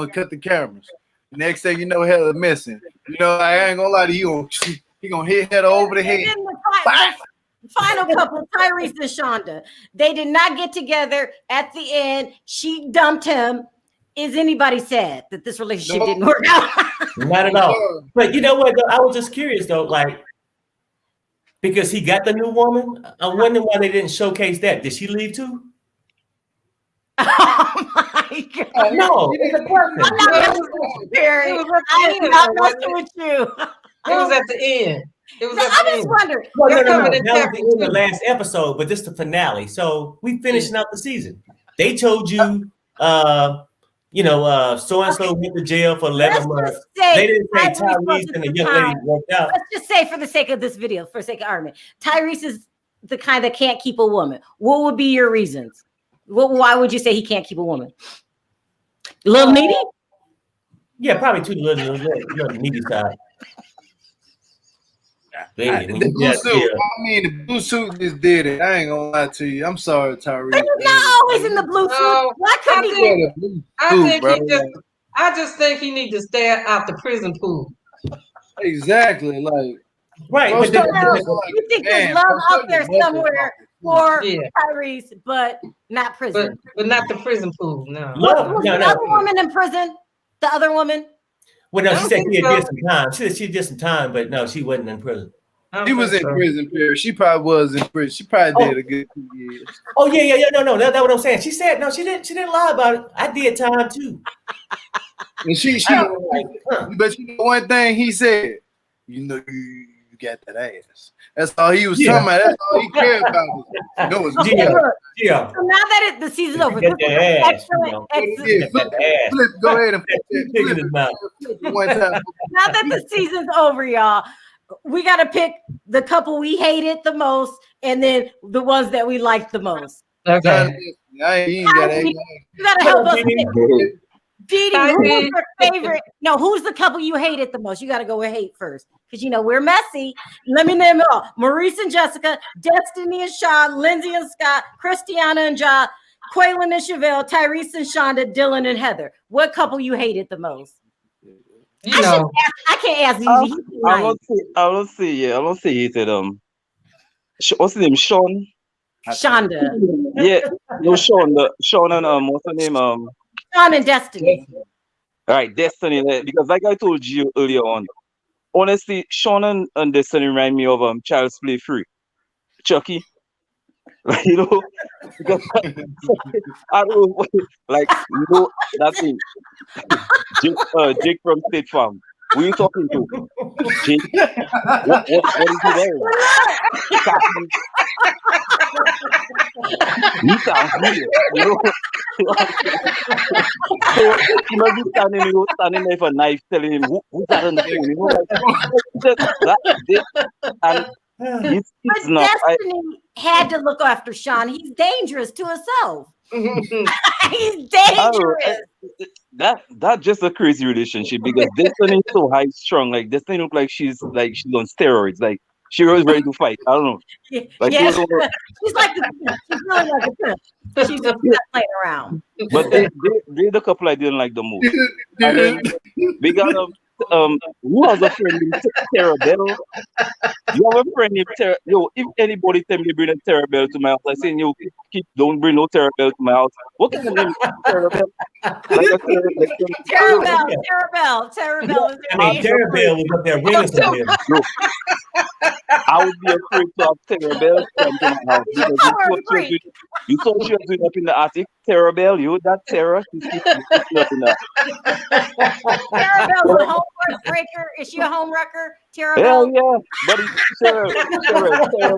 cut the cameras. Next thing you know, Heather missing. You know, I ain't gonna lie to you. He gonna hit Heather over the head. The final couple, Tyrese and Shonda. They did not get together at the end. She dumped him. Is anybody sad that this relationship didn't work out? Not at all. But you know what? Though? I was just curious though, like because he got the new woman. I'm wondering why they didn't showcase that. Did she leave too? Oh my God! No, it's a question. I'm not messing with you, Perry. I am not messing with you. It was at the end. I just wondered. No. That was the last episode, but this is the finale. So we finishing out the season. They told you, so and so went to jail for 11 months. They didn't say Tyrese and the young lady worked out. Let's just say, for the sake of this video, for the sake of argument, Tyrese is the kind that can't keep a woman. What would be your reasons? Why would you say he can't keep a woman? A little needy? Yeah, probably too little needy side. The blue suit just did it. I ain't gonna lie to you. I'm sorry, Tyrese. But he's not always in the blue suit. Why couldn't he? I just think he needs to stay out the prison pool. Exactly, like right. But you think there's love out there somewhere for Tyrese, but not prison. But not the prison pool. No. The other woman in prison. The other woman. Well, no, she said she did some time. She said she did some time, but no, she wasn't in prison. She was in prison, Perry. She probably was in prison. She probably did a good 2 years. Oh yeah. No. That's what I'm saying. She said no. She didn't lie about it. I did time too. And but you know one thing he said. You know you got that ass. That's all he was talking about. That's all he cared about. So now that the season's over, get that ass. Go ahead and flip his mouth. Now that the season's over, y'all, we got to pick the couple we hated the most and then the ones that we liked the most. Okay. You got to help us. Didi, who's your favorite? No, who's the couple you hated the most? You got to go with hate first because, we're messy. Let me name it all. Maurice and Jessica, Destiny and Sean, Lindsay and Scott, Kristianna and Ja, Quaylon and Shavel, Tyrese and Shonda, Dylan and Heather. What couple you hated the most? I can't ask you. I don't see hated. What's the name? Sean? Shonda. Yeah, no, Sean and what's the name? Sean and Destiny. All right, Destiny. Because like I told you earlier on, honestly, Sean and Destiny remind me of Child's Play 3. Chucky. Because I don't know, that thing. Jake from State Farm. Who are you talking to? Jake? What is he wearing? He sounds weird, So he must be standing there with a knife telling him, who's that on the phone? But Destiny had to look after Sean. He's dangerous to himself. He's dangerous. That just a crazy relationship because Destiny is so high strung. Like Destiny look like she's on steroids. Like she was ready to fight. I don't know. Like Yes, she's like she's really like a pimp. She's just not playing around. But they're the couple I didn't like the most. And then we got who has a friend named Tara Bell? You have a friend named Tara. Yo, if anybody tell me to bring a Tara Bell to my house, I say yo, don't bring no Tara Bell to my house. What kind of name is Tara Bell? Like a Tara Bell. Tara Bell is I mean, Tara Bell was up there ringing something. I would be afraid to have Tara Bell come to my house because you saw what she was doing up in the attic. Tara Bell, you that Tara, she's up in there. Tara Bell's a home breaker. Is she a home wrecker? Tara Bell? Hell yeah, but Tara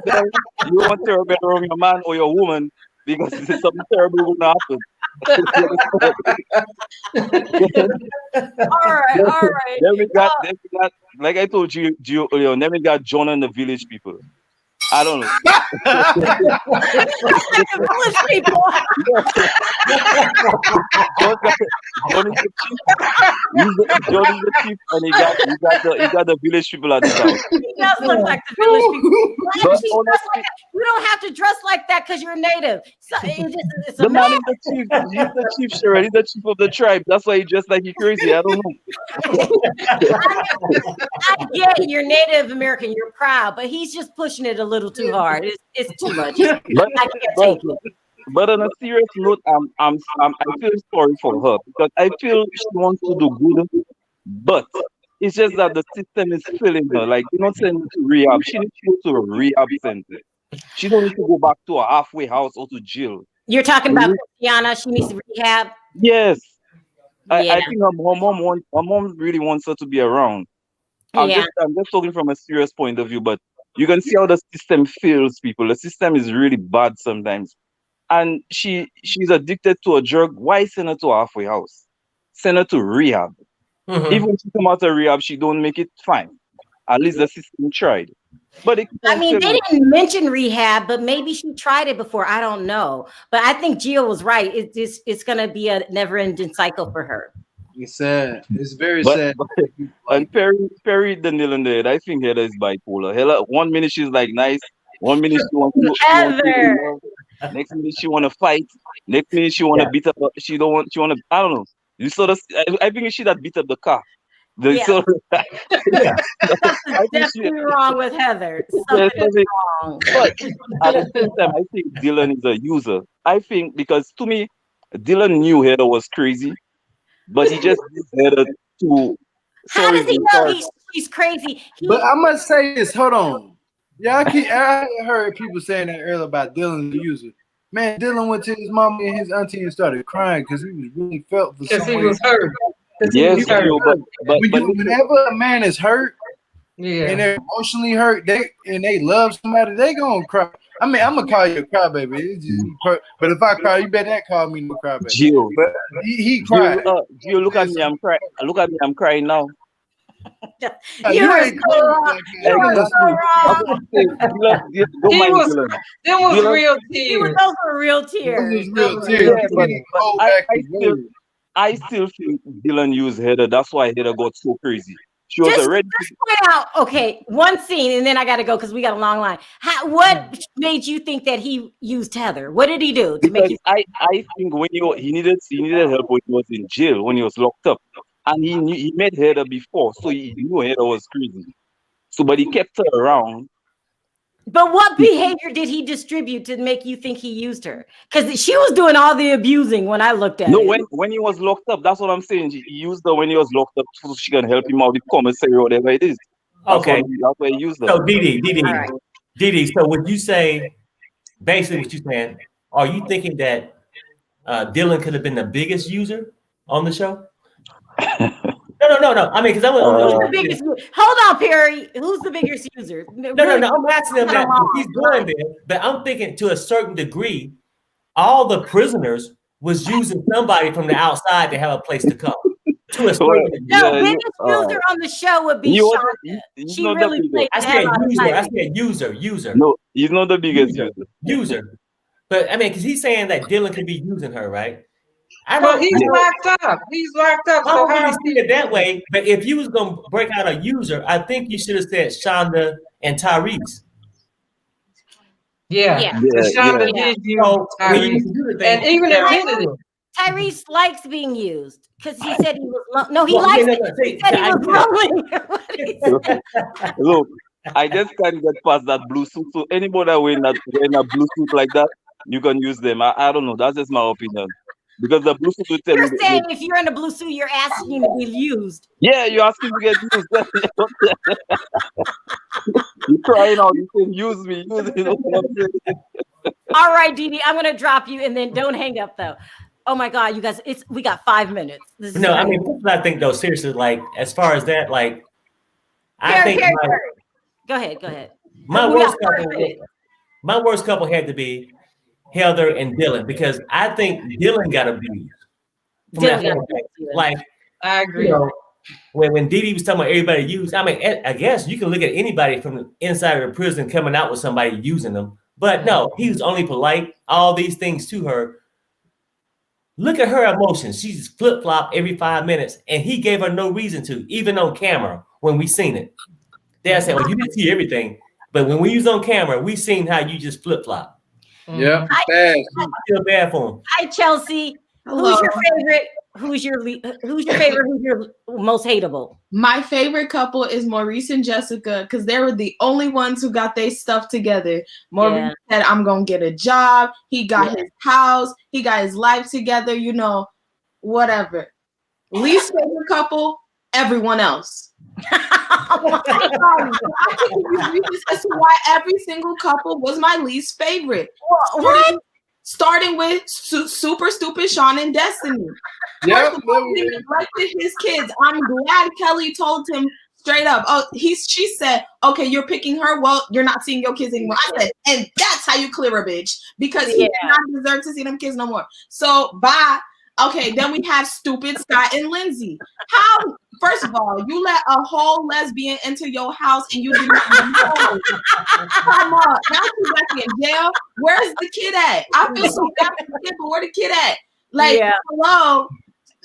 Bell, you want Tara Bell around your man or your woman because something terrible will happen. All right. Then we got, like I told you earlier. Then we got John and the village people. I don't know. Village people. John is the chief, and he got the village people at the top. He does look like the village people. You don't have to dress like that because you're native. So it's the man is the chief. He's the chief, Sharrell. He's the chief of the tribe. That's why he dressed like he's crazy. I don't know. I get you're Native American. You're proud, but he's just pushing it a little too hard. It's too much. I can't take it. But on a serious note, I feel sorry for her because I feel she wants to do good, but it's just that the system is failing her. Like you're not sending her to rehab. She needs to go to a rehab center. She don't need to go back to a halfway house or to jail. You're talking about Kristianna. She needs to rehab. Yes, I think her mom really wants her to be around. I'm just talking from a serious point of view, but you can see how the system fails people. The system is really bad sometimes. And she's addicted to a drug. Why send her to a halfway house? Send her to rehab. Mm-hmm. Even if she come out of rehab, she don't make it fine. At least the system tried. But they didn't mention rehab, but maybe she tried it before. I don't know. But I think Gio was right. It's going to be a never-ending cycle for her. It's sad. It's very sad. And Perry Daniel in there, I think Heather is bipolar. Heather, 1 minute she's like nice. 1 minute she wants to Heather. Next minute she want to fight. Next minute she want to beat up. She want to. I don't know. You saw this. I think she that beat up the car. Something's definitely wrong with Heather. Something wrong. But at the same time, I think Dylan is a user. I think because to me, Dylan knew Heather was crazy, but he just used Heather to. How does he know he's crazy? But I must say this. Hold on. Yeah, I heard people saying that earlier about Dylan the user. Man, Dylan went to his mom and his auntie and started crying because he was really felt for because he was hurt. Yes, but whenever a man is hurt, and they're emotionally hurt, they love somebody, they gonna cry. I mean, I'm gonna call you a crybaby. It's just, but if I cry, you better not call me no crybaby. Gio, but he cried. Gio, look at me, I'm crying. Look at me, I'm crying now. You are so wrong. You are so wrong. Them was real tears. Those were real tears. I still think Dylan used Heather. That's why Heather got so crazy. She was already. Just point out, okay, one scene, and then I got to go because we got a long line. What made you think that he used Heather? What did he do to make you? I think when he needed help when he was in jail, when he was locked up. And he met Heather before, so he knew Heather was crazy. So, but he kept her around. But what behavior did he distribute to make you think he used her? Because she was doing all the abusing when I looked at it. No, when he was locked up, that's what I'm saying. He used her when he was locked up so she can help him out with commissary or whatever it is. That's why he used her. So, Didi, so would you say, basically what you're saying, are you thinking that Dylan could have been the biggest user on the show? No. I mean, because who's the biggest? Hold on, Perry. Who's the biggest user? No. I'm asking them that he's going there, but I'm thinking to a certain degree, all the prisoners was using somebody from the outside to have a place to come. To a certain degree. No, biggest user on the show would be Shonda. She really played. I said user. No, he's not the biggest user. But I mean, because he's saying that Dylan could be using her, right? Well, he's locked up. He's locked up. I So don't really see it that way. But if you was gonna break out a user, I think you should have said Shonda and Tyrese. Yeah. Shonda did use Tyrese, and even admitted it. Tyrese likes being used because he said he was. No, he likes it. He said he was lonely. Look, I just can't get past that blue suit. So anybody wearing a blue suit like that, you can use them. I don't know. That's just my opinion. Because the blue suit will tell You're saying if you're in a blue suit, you're asking to be used. Yeah, you're asking to get used. You're crying out. You saying use me, use me. All right, Dee, I'm gonna drop you, and then don't hang up though. Oh my God, you guys! We got 5 minutes. No, I mean, I think though, seriously, like as far as that, like, I think. Go ahead. My worst couple had to be Heather and Dylan because I think Dylan got abused. Like, I agree. You know, when Dee was talking about everybody used, I mean, I guess you can look at anybody from the inside of the prison coming out with somebody using them. But no, he was only polite, all these things to her. Look at her emotions. She's flip-flop every 5 minutes, and he gave her no reason to, even on camera when we seen it. Dad said, well, you didn't see everything, but when we was on camera, we seen how you just flip-flop. Yeah, I feel bad for him. Hi, Chelsea. Who's your favorite? Who's your favorite? Who's your most hateable? My favorite couple is Maurice and Jessica because they were the only ones who got their stuff together. Maurice said, I'm going to get a job. He got his house. He got his life together, you know, whatever. Least favorite couple, everyone else. I can give you reasons as to why every single couple was my least favorite. Starting with super stupid Sean and Destiny. Yeah, he neglected his kids. I'm glad Kelly told him straight up. Oh, she said, "Okay, you're picking her. Well, you're not seeing your kids anymore." I said, and that's how you clear a bitch because he did not deserve to see them kids no more. So bye. Okay, then we have stupid Scott and Lindsay. How? First of all, you let a whole lesbian into your house and you did not know. Come on, now she's back in jail. Where's the kid at? I feel so bad for the kid, but where the kid at? Like, hello.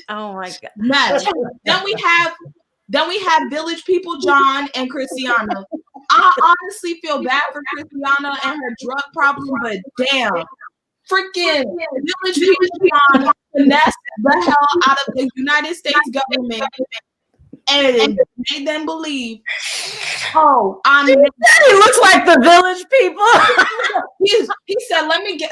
Oh my God. Mess. Then we have Village People, John and Kristianna. I honestly feel bad for Kristianna and her drug problem, but damn. Freaking Village People John finessed the hell out of the United States government and made them believe, he looks like the Village People. he said,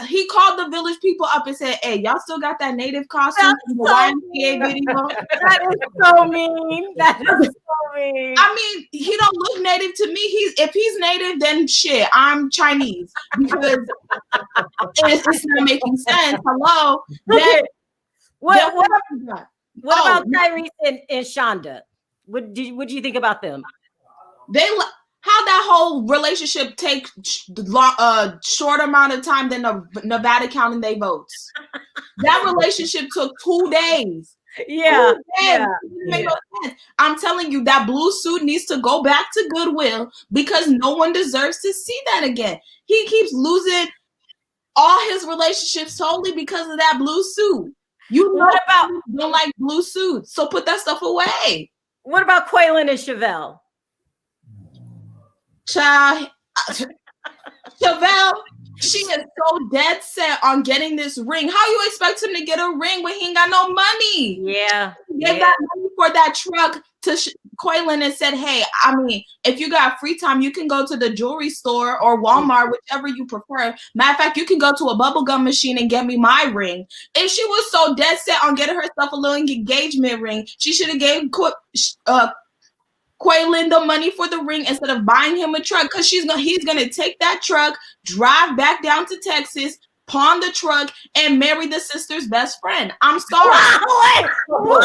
he called the Village People up and said, hey, y'all still got that native costume from the YMCA video? That is so mean. That is so mean. I mean, he don't look native to me. If he's native, then shit, I'm Chinese because it's not making sense. Hello. What about Tyrese and Shonda? What do you think about them? How that whole relationship take short amount of time than Nevada counting their votes. That relationship took 2 days. Yeah. Make no sense. I'm telling you, that blue suit needs to go back to Goodwill because no one deserves to see that again. He keeps losing all his relationships solely because of that blue suit. You know about don't like blue suits, so put that stuff away. What about Quaylon and Shavel? Child, Shavel, she is so dead set on getting this ring. How you expect him to get a ring when he ain't got no money? Yeah. Get that money for that truck to Quaylon and said, hey, I mean, if you got free time, you can go to the jewelry store or Walmart, whichever you prefer. Matter of fact, you can go to a bubblegum machine and get me my ring. If she was so dead set on getting herself a little engagement ring, she should have gave Quaylon the money for the ring instead of buying him a truck because he's gonna take that truck, drive back down to Texas, pawn the truck, and marry the sister's best friend. I'm sorry. Hello,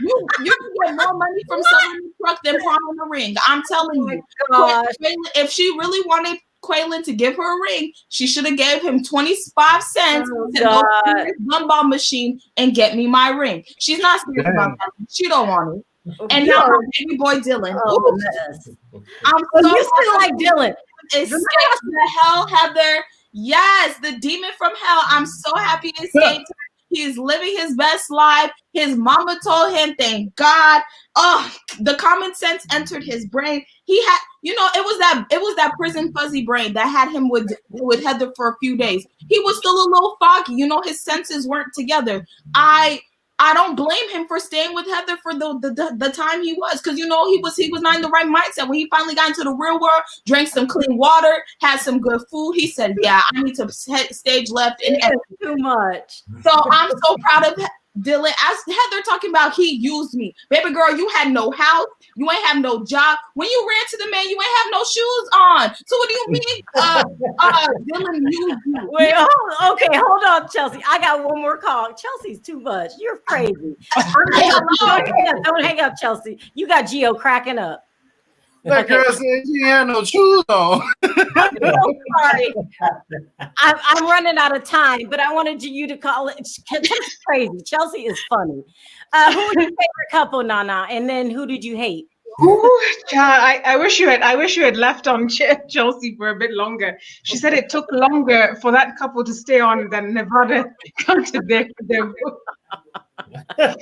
you can get more money from selling the truck than pawning the ring. I'm telling you. If she really wanted Quaylon to give her a ring, she should have gave him 25 cents to go to his gumball machine and get me my ring. She's not serious about that. She don't want it. And now her baby boy Dylan. I'm so you still like Dylan. escaped the hell, Heather. Yes, the demon from hell. I'm so happy he escaped. He's living his best life. His mama told him, thank God. Oh, the common sense entered his brain. He had, it was that prison fuzzy brain that had him with Heather for a few days. He was still a little foggy. His senses weren't together. I don't blame him for staying with Heather for the time he was, because he was not in the right mindset. When he finally got into the real world, drank some clean water, had some good food, he said, "Yeah, I need to stage left and too much." So I'm so proud of Dylan. As Heather talking about, he used me, baby girl. You had no house, you ain't have no job. When you ran to the man, you ain't have no shoes on. So what do you mean, Dylan used you? Wait, hold on, Chelsea. I got one more call. Chelsea's too much. You're crazy. Don't hang up, Chelsea. You got Gio cracking up. That girl said she had no shoes on. I'm so sorry. I'm running out of time, but I wanted you to call it. Chelsea's crazy. Chelsea is funny. Who was your favorite couple, Nana? And then who did you hate? I wish you had left on Chelsea for a bit longer. She said it took longer for that couple to stay on than Nevada counted their vote. I'm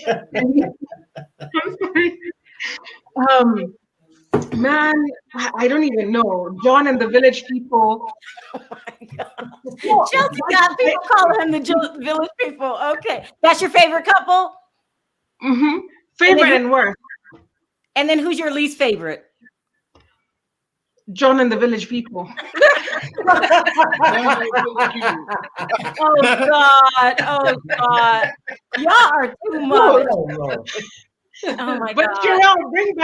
sorry. Man, I don't even know. John and the Village People. Oh my God. Chelsea got people calling him the Village People. Okay, that's your favorite couple. Mm-hmm. Favorite and worst. And then who's your least favorite? John and the Village People. Oh God. Y'all are too much. Oh my but God. Sharrell, bring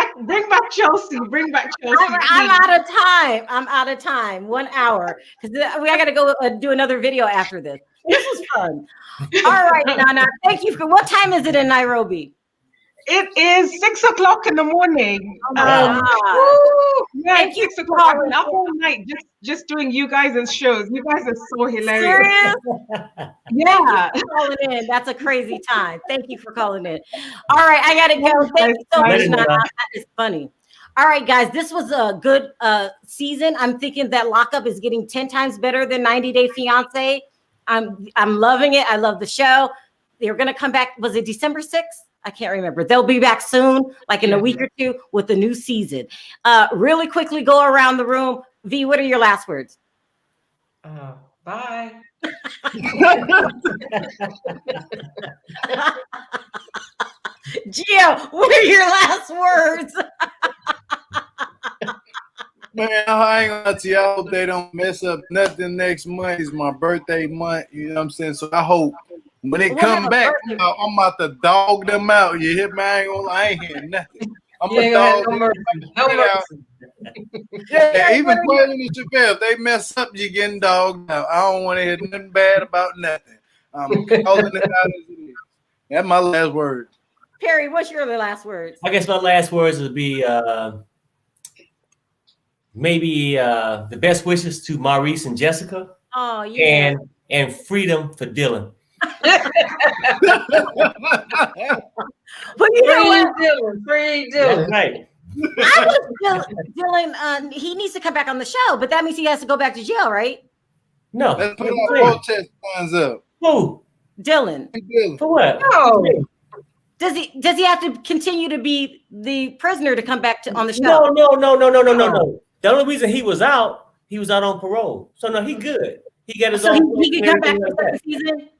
back Chelsea. Bring back Chelsea. I'm out of time. 1 hour. Because we gotta go do another video after this. This was fun. All right, Nana. Thank you. What time is it in Nairobi? It is 6 o'clock in the morning. Thank you 6 o'clock. I've been up all night just doing you guys' shows. You guys are so hilarious. Serious? Yeah. Thank you for calling in. That's a crazy time. Thank you for calling in. All right, I gotta go. Thank you so much, Nana. That is funny. All right, guys, this was a good season. I'm thinking that Lockup is getting 10 times better than 90 Day Fiance. I'm loving it. I love the show. They're gonna come back. Was it December 6th? I can't remember. They'll be back soon, like in a week or two, with the new season. Really quickly go around the room. V, what are your last words? Bye. Gio, what are your last words? Man, I ain't gonna tell you, I hope they don't mess up nothing. Next month is my birthday month. You know what I'm saying? So I hope when they come back, I'm about to dog them out. You hit me? I ain't hearing nothing. I'm gonna dog them out. Yeah, even Quaylon and Shavel, if they mess up, you getting dogged out. I don't want to hear nothing bad about nothing. I'm calling it out as it is. That's my last word. Perry, what's your last words? I guess my last words would be maybe the best wishes to Maurice and Jessica. Oh, yeah. And freedom for Dylan. But you know what? Free Dylan. That's right. Dylan, he needs to come back on the show, but that means he has to go back to jail, right? No. Let's put our protest signs up. Who? Dylan. For what? No. Does he have to continue to be the prisoner to come back on the show? No. The only reason he was out on parole. So no, he good. He got his own. He can come back for the season.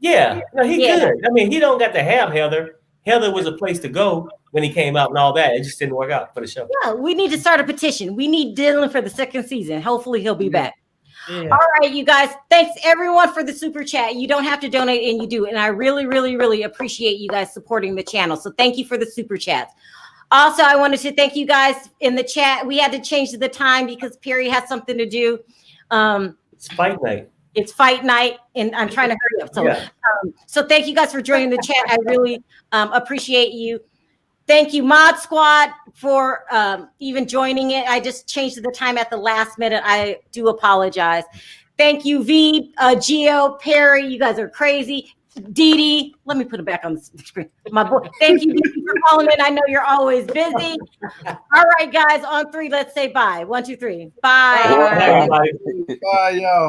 Yeah, no, he good. I mean, he don't got to have Heather. Heather was a place to go when he came out and all that. It just didn't work out for the show. Yeah, we need to start a petition. We need Dylan for the second season. Hopefully he'll be back. Yeah. All right, you guys. Thanks everyone for the super chat. You don't have to donate and you do. And I really, really, really appreciate you guys supporting the channel. So thank you for the super chats. Also, I wanted to thank you guys in the chat. We had to change the time because Perry has something to do. It's fight night. It's fight night, and I'm trying to hurry up. So, so thank you guys for joining the chat. I really appreciate you. Thank you, Mod Squad, for even joining it. I just changed the time at the last minute. I do apologize. Thank you, V, Gio, Perry. You guys are crazy. Dee Dee, let me put it back on the screen. My boy, thank you, Dee Dee, for calling in. I know you're always busy. All right, guys, on 3, let's say bye. 1, 2, 3. Bye. Bye. Everybody. Bye, y'all.